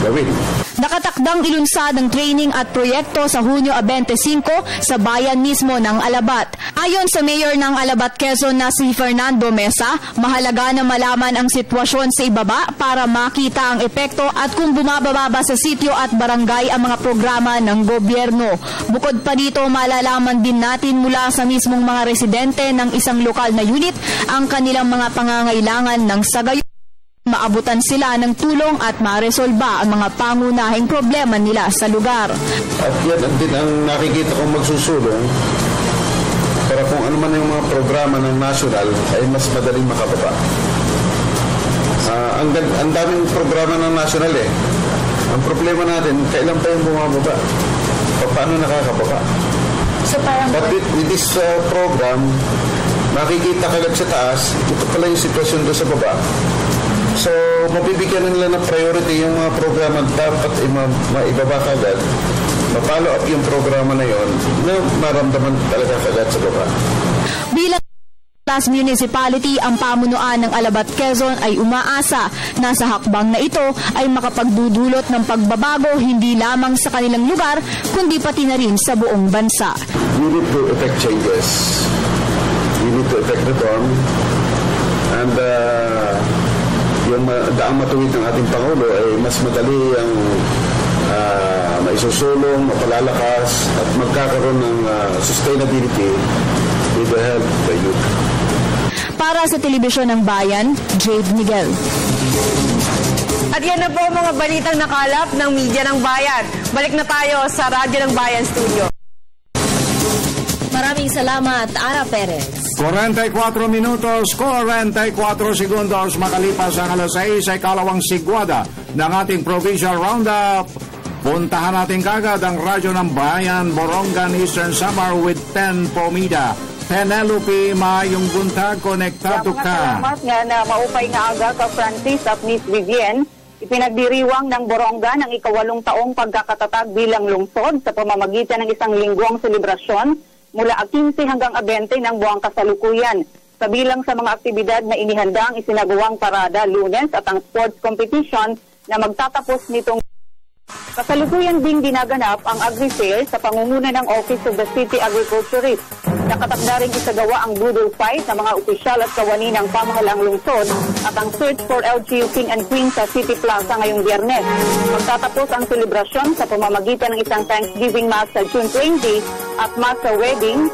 gawin. Nakatakdang ilunsad ang training at proyekto sa Hunyo 25 sa bayan mismo ng Alabat. Ayon sa Mayor ng Alabat, Quezon na si Fernando Mesa, mahalaga na malaman ang sitwasyon sa ibaba para makita ang epekto at kung bumababa sa sityo at barangay ang mga programa ng gobyerno. Bukod pa dito, malalaman din natin mula sa mismong mga residente ng isang lokal na unit ang kanilang mga pangangailangan ng sagayon. Maabutan sila ng tulong at maresolba ang mga pangunahing problema nila sa lugar. At yan din ang nakikita kong magsusulong para kung ano man yung mga programa ng national ay mas madaling makababa. Ang daming programa ng national eh. Ang problema natin, kailan pa yung bumababa? Paano nakakababa? So But with this program, makikita kagad sa taas, ito pala yung sitwasyon doon sa baba. So, mabibigyan nila ng priority yung mga programa dapat maibaba kagad. Ma-follow up yung programa na yon na maramdaman talaga kagad sa baba. Bilang Las Municipality, ang pamunuan ng Alabat, Quezon ay umaasa na sa hakbang na ito ay makapagdudulot ng pagbabago hindi lamang sa kanilang lugar, kundi pati na rin sa buong bansa. We need to effect changes. We need to effect reform. And yung daang matuwid ng ating Pangulo ay mas madali ang maisusulong, mapalalakas at magkakaroon ng sustainability with the help of the youth. Para sa Telebisyon ng Bayan, Jade Miguel. At yan na po mga balitang nakalap ng Media ng Bayan. Balik na tayo sa Radyo ng Bayan Studio. Maraming salamat, Ara Perez. 44 minutos, 44 segundos makalipas ang alas 6 ay kalawang sigwada ng ating Provincial Roundup. Puntahan natin kagad ang Radyo ng Bayan, Borongan, Eastern Samar with Pen Pomida. Penelope, mayong buntag, konektado ka. Salamat nga na maupay nga aga ka Francis at Miss Vivienne. Ipinagdiriwang ng Borongan ang ika-8 taong pagkakatatag bilang lungsod sa pamamagitan ng isang linggong selebrasyon mula 15 hanggang 20 ng buwang kasalukuyan. Kabilang sa mga aktibidad na inihanda ang isinagawang parada Lunes at ang sports competition na magtatapos nitong kasalukuyan ding dinaganap ang agri-fair sa pangunguna ng Office of the City Agriculturist. Nakatakda ring isagawa ang doodle fight ng mga opisyal at kawani ng pamahalang lungsod at ang search for LGU King and Queen sa City Plaza ngayong Biyernes. Magtatapos ang selebrasyon sa pamamagitan ng isang Thanksgiving Mass sa June 20 at Mass sa wedding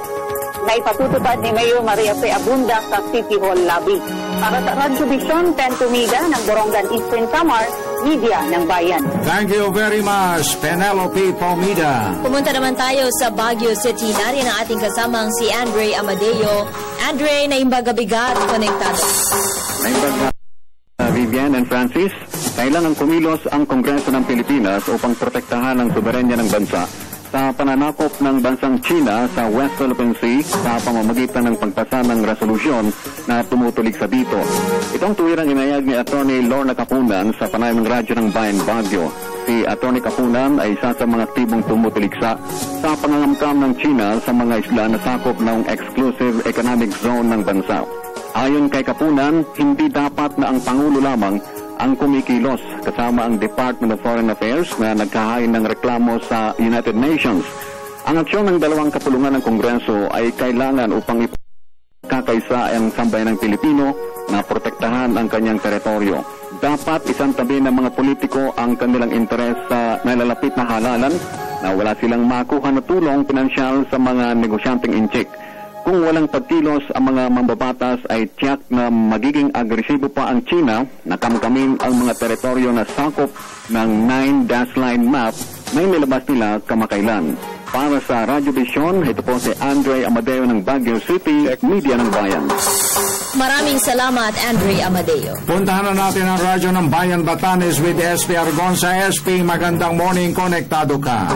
na ipatutupad ni Mayor Maria P. Abunda sa City Hall lobby. Para sa Radyo Vision, Pen Tumida ng Borongan Eastern Samar, Media ng Bayan. Thank you very much, Penelope Pomida. Pumunta naman tayo sa Baguio City. Nariyan ang ating kasamang si Andre Amadeo. Andre, naimbagabigat, konektado. Naimbagabigat, Vivian and Francis. Kailangan kumilos ang Kongreso ng Pilipinas upang protektahan ang soberenya ng bansa sa pananakop ng bansang China sa West Philippine Sea sa pamamagitan ng pagpasa ng resolusyon na tumutulig sa dito. Itong tuwirang inayag ni Atty. Lorna Capunan sa panayam ng Radyo ng Bayan Baguio. Si Atty. Capunan ay isa sa mga aktibong tumutuligsa sa pangangamkam ng China sa mga isla na sakop ng exclusive economic zone ng bansa. Ayon kay Capunan, hindi dapat na ang Pangulo lamang ang kumikilos kasama ang Department of Foreign Affairs na nagkahain ng reklamo sa United Nations. Ang aksyon ng dalawang kapulungan ng Kongreso ay kailangan upang ipagkakaisa ang sambayan ng Pilipino na protektahan ang kanyang teritoryo. Dapat isantabi ng mga politiko ang kanilang interes sa nalalapit na halalan na wala silang makuha na tulong pinansyal sa mga negosyanteng inchik. Kung walang pagkilos ang mga mambabatas ay tiyak na magiging agresibo pa ang China na kamkamin ang mga teritoryo na sakop ng 9 dash line map na inilabas nila kamakailan. Para sa Radyo Vision, ito po si Andre Amadeo ng Baguio City, Media ng Bayan. Maraming salamat, Andre Amadeo. Puntahan na natin ang Radyo ng Bayan Batanes with SP Argonza. SP, magandang morning, konektado ka.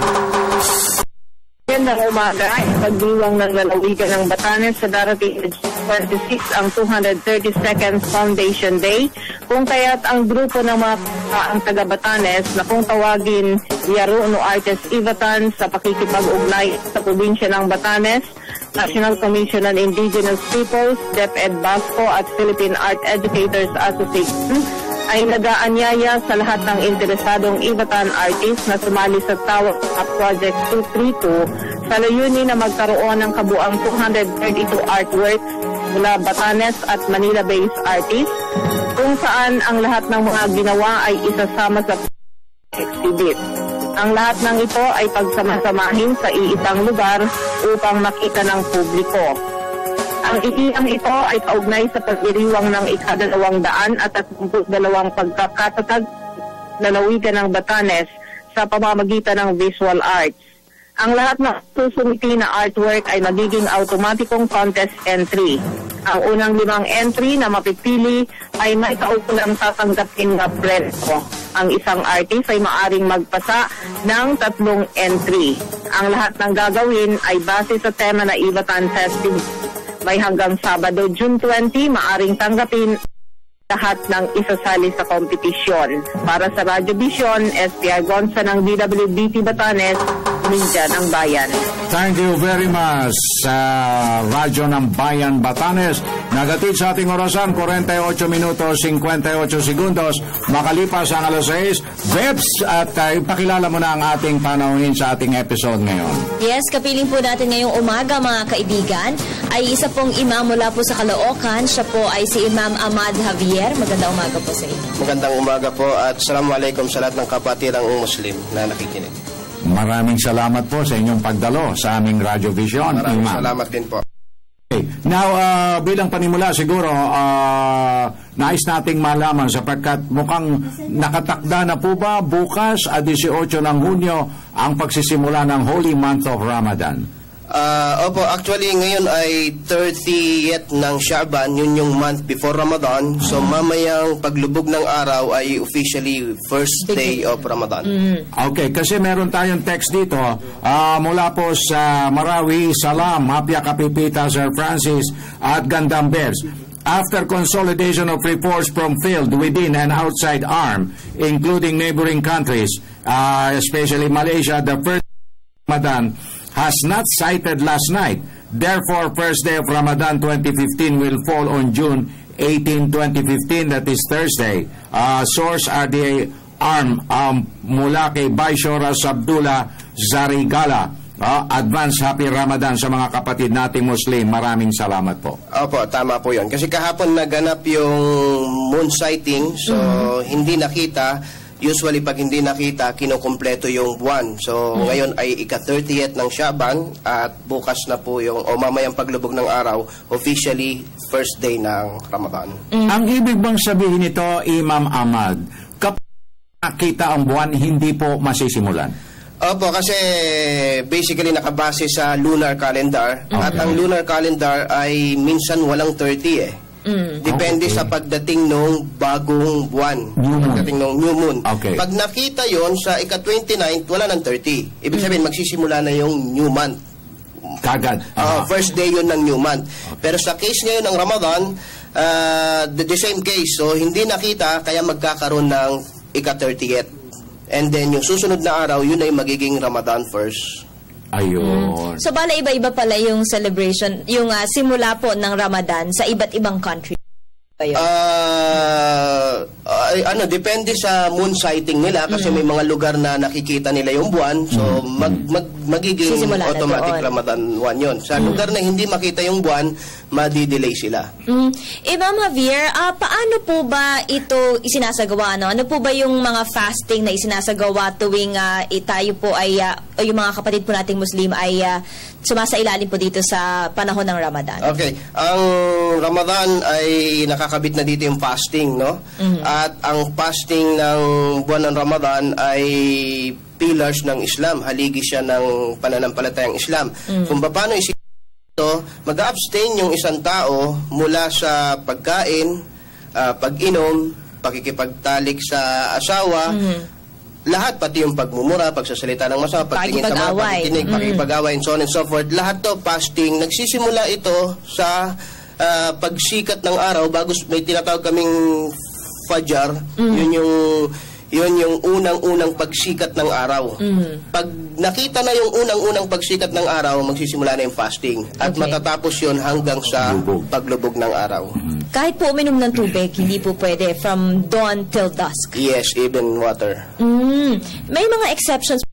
Magandang umaga, pagdiwang ng lalawigan ng Batanes sa darating 26 ang 232nd Foundation Day, kung kaya't ang grupo ng mga ang taga Batanes na kung tawagin Yaruno Artes Ivatan sa pakikipag-ugnay sa probinsya ng Batanes, National Commission on Indigenous Peoples, DepEd Basco at Philippine Art Educators Association ay nag-aanyaya sa lahat ng interesadong Ivatan artists na sumali sa Tawag Project 232 sa layunin na magkaroon ng kabuang 232 artworks mula Batanes at Manila-based artists, kung saan ang lahat ng mga ginawa ay isasama sa exhibit. Ang lahat ng ito ay pagsamasamahin sa iisang lugar upang makita ng publiko. Ang ideyang ito ay kaugnay sa pagdiriwang ng ika-232 pagkakatatag lalawigan ng Batanes sa pamamagitan ng visual arts. Ang lahat ng susumiti na artwork ay magiging automatikong contest entry. Ang unang 5 entry na mapipili ay may kaukulang tatanggapin na premyo. Ang isang artist ay maaring magpasa ng 3 entry. Ang lahat ng gagawin ay base sa tema na Ivatan Festival. May hanggang Sabado, June 20, maaring tanggapin lahat ng isasali sa kompetisyon. Para sa Radyo Vision, SPR Gonza ng DWBT Batanes, Media ng Bayan. Thank you very much sa Radyo ng Bayan Batanes. Nagatid sa ating orasan, 48 minutos, 58 segundos. Makalipas ang alas 6. Veps, at ipakilala mo na ang ating panauhin sa ating episode ngayon. Yes, kapiling po natin ngayong umaga, mga kaibigan, ay isa pong imam mula po sa Caloocan. Siya po ay si Imam Ahmad Javier. Magandang umaga po sa inyo. Magandang umaga po at assalamualaikum sa lahat ng kapatirang Muslim na nakikinig. Maraming salamat po sa inyong pagdalo sa aming Radyo Vision. Maraming Imam. salamat din po. Okay. Now, bilang panimula siguro, nais nating malaman sapagkat mukhang nakatakda na po ba bukas 18 ng Hunyo ang pagsisimula ng Holy Month of Ramadan? Opo, actually ngayon ay 30th ng Sha'ban, yun yung month before Ramadan. So mamayang paglubog ng araw ay officially first day of Ramadan. Okay, kasi meron tayong text dito mula po sa Marawi, Salam, Mapia Kapipita, Sir Francis at Gandambers. After consolidation of reports from field within and outside ARM, including neighboring countries, especially Malaysia, the first Ramadan has not sighted last night. Therefore, first day of Ramadan 2015 will fall on June 18, 2015, that is Thursday. Source are the ARM mula kay Baishora Sabdullah Zarigala. Advance Happy Ramadan sa mga kapatid nating Muslim. Maraming salamat po. Opo, tama po yun. Kasi kahapon naganap yung moon sighting, so hindi nakita. Usually, pag hindi nakita, kinukumpleto yung buwan. So, ngayon ay ika-30th ng Sha'ban at bukas na po yung, o mamayang paglubog ng araw, officially first day ng Ramadan. Ang ibig bang sabihin nito, Imam Ahmad, kapag nakita ang buwan, hindi po masisimulan? Opo, kasi basically nakabase sa lunar calendar. Okay. At ang lunar calendar ay minsan walang 30 eh. Depende sa pagdating ng bagong buwan. Pagdating ng new moon. Okay. Pag nakita yon sa ika-29, wala ng 30. Ibig sabihin, magsisimula na yung new month. Kagad. First day yun ng new month. Pero sa case ngayon ng Ramadan, the same case. So, hindi nakita, kaya magkakaroon ng ika-30th. And then, yung susunod na araw, yun ay magiging Ramadan first. Ayun. So, bala iba-iba pala yung celebration, yung simula po ng Ramadan sa iba't ibang country. Depende sa moon sighting nila kasi may mga lugar na nakikita nila yung buwan. So, magiging automatic Ramadan 1 yun. Sa lugar na hindi makita yung buwan, madi-delay sila. Imam Javier, paano po ba ito isinasagawa? Ano po ba yung mga fasting na isinasagawa tuwing tayo po ay, yung mga kapatid po nating Muslim ay sumasailalim po dito sa panahon ng Ramadan? Okay. Ang Ramadan ay nakakabit na dito yung fasting, no? At ang fasting ng buwan ng Ramadan ay pillars ng Islam, haligi siya ng pananampalatayang Islam. Kung paano ito, mag-abstain yung isang tao mula sa pagkain, pag-inom, pakikipagtalik sa asawa, lahat, pati yung pagmumura, pagsasalita ng masama, pagtingin sa mga pakikinig, pakikipag-away, and so on and so forth, lahat to fasting. Nagsisimula ito sa pagsikat ng araw bago may tinatawag kaming Fajr. Yun yung unang-unang pagsikat ng araw. Pag nakita na yung unang-unang pagsikat ng araw, magsisimula na yung fasting. At matatapos yun hanggang sa paglubog ng araw. Kahit po uminom ng tubig, hindi po pwede from dawn till dusk? Yes, even water. May mga exceptions.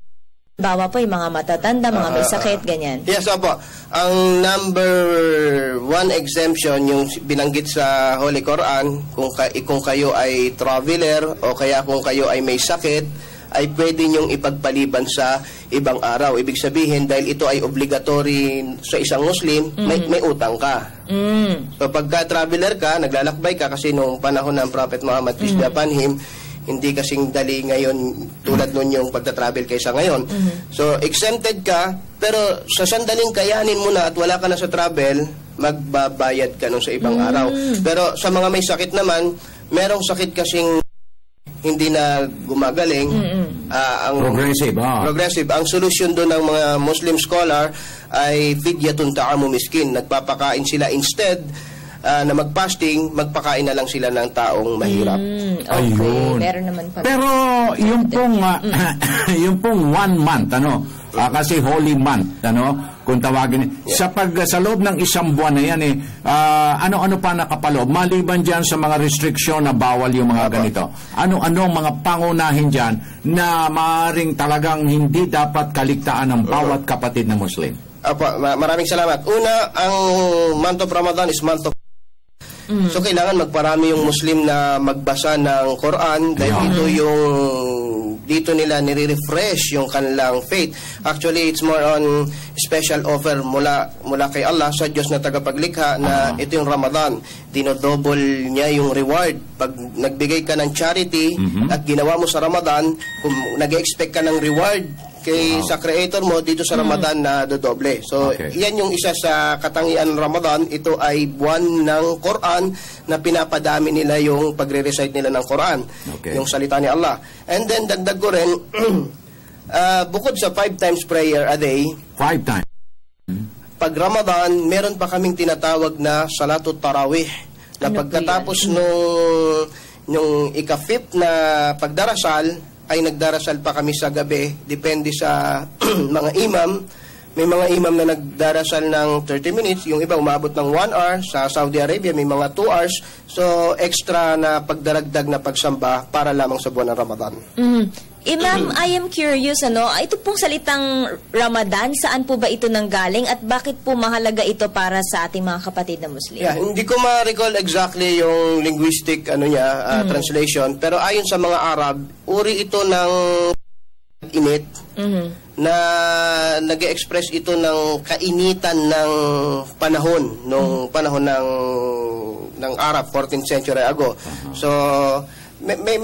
Bawa po yung mga matatanda, mga may sakit, ganyan. Yes, opo. Ang number 1 exemption, yung binanggit sa Holy Quran, kung kayo ay traveler o kaya kung kayo ay may sakit, ay pwede nyong ipagpaliban sa ibang araw. Ibig sabihin, dahil ito ay obligatory sa isang Muslim, may utang ka. So pagka traveler ka, naglalakbay ka, kasi nung panahon ng Prophet Muhammad, peace be upon him, hindi kasing dali ngayon tulad nun yung pagta-travel kaysa ngayon. So, exempted ka, pero sa sandaling kayanin mo na at wala ka na sa travel, magbabayad ka nun sa ibang araw. Pero sa mga may sakit naman, merong sakit kasing hindi na gumagaling. Progressive. Ang solusyon doon ng mga Muslim scholar ay fidyatun ta'amu miskin. Nagpapakain sila instead na mag-fasting, magpakain na lang sila ng taong mahirap. Okay, meron naman pala. Pero yung pong 1 month, kasi holy month, kung tawagin, sa loob ng isang buwan na yan, ano-ano pa nakapaloob, maliban dyan sa mga restriksyon na bawal yung mga ganito. Ano mga pangunahin dyan na maaaring talagang hindi dapat kaligtaan ng bawat kapatid na Muslim? Maraming salamat. Una, ang month of Ramadan is month of so kailangan magparami yung Muslim na magbasa ng Quran dahil dito nila nire-refresh yung kanilang faith. Actually, it's more on special offer mula kay Allah sa Diyos na tagapaglikha na ito yung Ramadan. Dinodouble niya yung reward. Pag nagbigay ka ng charity at ginawa mo sa Ramadan, kung nag-expect ka ng reward sa creator mo dito sa Ramadan na dodoble. So, yan yung isa sa katangian ng Ramadan. Ito ay buwan ng Quran na pinapadami nila yung pagre-recite nila ng Quran. Yung salita ni Allah. And then, dagdag ko rin, bukod sa 5 times prayer a day, 5 times. Pag Ramadan, meron pa kaming tinatawag na Salatut Tarawih. Na pagkatapos nung ika-5th na pagdarasal, ay nagdarasal pa kami sa gabi. Depende sa mga imam. May mga imam na nagdarasal ng 30 minutes. Yung iba umabot ng 1 hour. Sa Saudi Arabia may mga 2 hours. So, extra na pagdaragdag na pagsamba para lamang sa buwan ng Ramadan. Imam, I am curious, ito pong salitang Ramadan, saan po ba ito nanggaling at bakit po mahalaga ito para sa ating mga kapatid na Muslim? Hindi ko ma-recall exactly yung linguistic translation, pero ayon sa mga Arab, uri ito ng init na nag-express ito ng kainitan ng panahon, nung panahon ng Arab, 14th century ago. So, may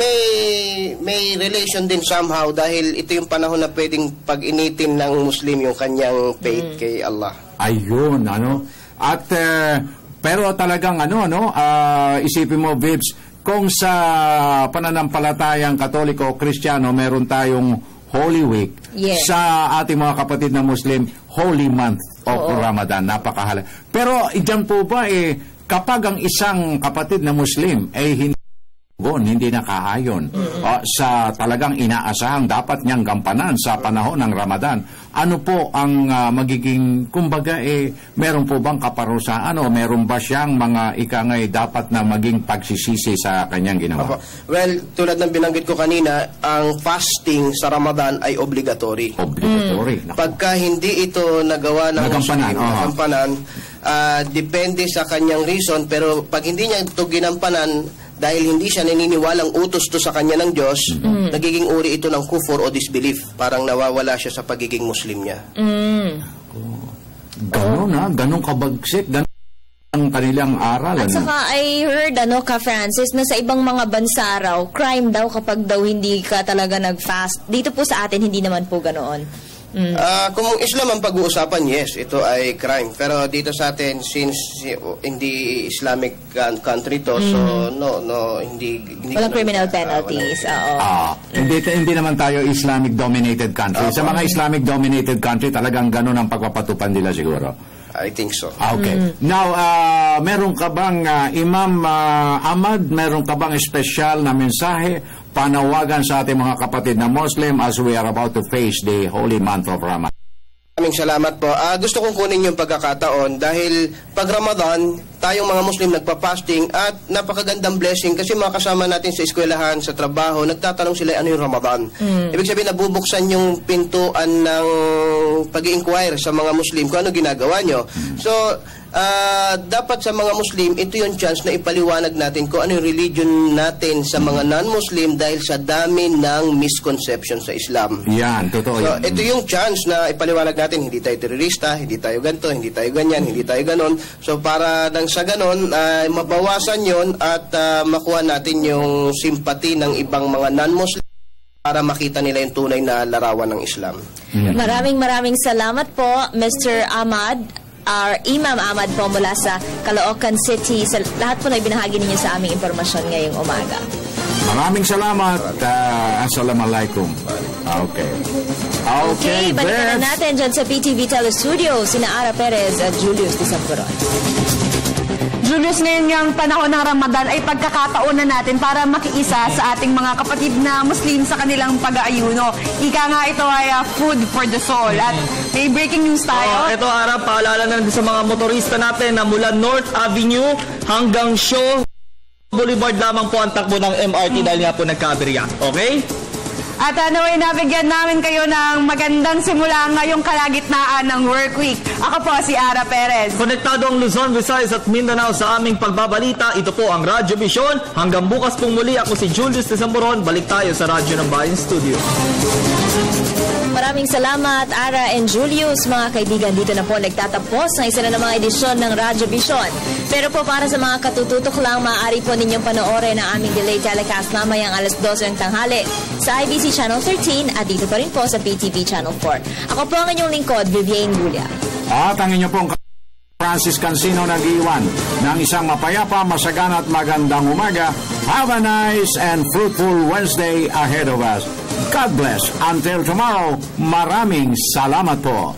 relation din somehow dahil ito yung panahon na pwedeng pag-initin ng Muslim yung kanyang faith kay Allah. Ayun, At pero talagang isipin mo, Vibs, kung sa pananampalatayang Katoliko o Kristiyano meron tayong Holy Week, sa ating mga kapatid na Muslim, Holy Month of Ramadan, napakahalaga. Pero diyan po ba kapag ang isang kapatid na Muslim ay hindi nakaayon sa talagang inaasahang dapat niyang gampanan sa panahon ng Ramadan, ano po ang magiging, kumbaga meron po bang kaparusaan o meron ba siyang mga ikangay dapat na maging pagsisisi sa kanyang ginawa? Well, tulad ng binanggit ko kanina, ang fasting sa Ramadan ay obligatory. Pagka hindi ito nagawa ng gampanan, depende sa kanyang reason, pero pag hindi niya ito ginampanan, dahil hindi siya naniniwalang utos to sa kanya ng Diyos, nagiging uri ito ng kufur o disbelief. Parang nawawala siya sa pagiging Muslim niya. Ganun kabagsik. ang kanilang aral. At saka I heard, Ka Francis, na sa ibang mga bansa raw, crime daw kapag daw hindi ka talaga nag-fast. Dito po sa atin, hindi naman po ganoon. Kung Islam ang pag-uusapan, yes, ito ay crime. Pero dito sa atin, since hindi Islamic country to, so hindi walang criminal penalties. Hindi naman tayo Islamic-dominated country. Sa mga Islamic-dominated country, talagang ganun ang pagpapatupan nila siguro. I think so. Okay. Now, meron ka bang, Imam Ahmad, meron ka bang espesyal na mensahe, panawagan sa ating mga kapatid na Muslim as we are about to face the holy month of Ramadan? Maraming salamat po. Gusto kong kunin yung pagkakataon dahil pag Ramadan, tayong mga Muslim nagpa-fasting at napakagandang blessing kasi mga kasama natin sa eskwelahan, sa trabaho, nagtatanong sila ano yung Ramadan. Ibig sabihin, nabubuksan yung pintuan ng pag-i-inquire sa mga Muslim kung ano ginagawa nyo. So, dapat sa mga Muslim, ito yung chance na ipaliwanag natin kung ano yung religion natin sa mga non-Muslim dahil sa dami ng misconception sa Islam. Yan, totoo yan. So, ito yung chance na ipaliwanag natin, hindi tayo terorista, hindi tayo ganito, hindi tayo ganyan, hindi tayo ganon. So, para nang sa ganon, mabawasan yon at makuha natin yung simpati ng ibang mga non-Muslim para makita nila yung tunay na larawan ng Islam. Maraming salamat po, Mr. Ahmad. Our Imam Ahmad po mula sa Caloocan City. Sa lahat po na ibinahagi ninyo sa aming impormasyon ngayong umaga. Maraming salamat. Assalamualaikum. Okay, balikan na natin dyan sa PTV Telestudio sina Ara Perez at Julius Disampuron. Julius, ngayon ng panahon ng Ramadan ay pagkakataon na natin para makiisa sa ating mga kapatid na Muslim sa kanilang pag-aayuno. Ika nga ito ay food for the soul. At may breaking news tayo. Ito, Ara, paalala na sa mga motorista natin na mula North Avenue hanggang Shaw Boulevard lamang po ang takbo ng MRT dahil nga po nagkaberya. Okay? At naway nabigyan namin kayo ng magandang simula ngayong kalagitnaan ng work week. Ako po si Ara Perez. Konektado ang Luzon, Visayas at Mindanao sa aming pagbabalita. Ito po ang Radyo Vision. Hanggang bukas pong muli, ako si Julius Disampuron. Balik tayo sa Radyo ng Bayan Studio. Maraming salamat, Ara and Julius. Mga kaibigan, dito na po nagtatapos ng isa na mga edisyon ng Radyo Vision. Pero po para sa mga katututok lang, maaari po ninyong panoorin ang aming delay telecast mamayang alas 12 ng tanghali sa IBC Channel 13 at dito pa rin po sa PTV Channel 4. Ako po ang inyong lingkod, Vivian Gulia. At ang inyong pong Francis Cancino nag-iwan ng isang mapayapa, masagana at magandang umaga. Have a nice and fruitful Wednesday ahead of us. God bless. Until tomorrow, maraming salamat po.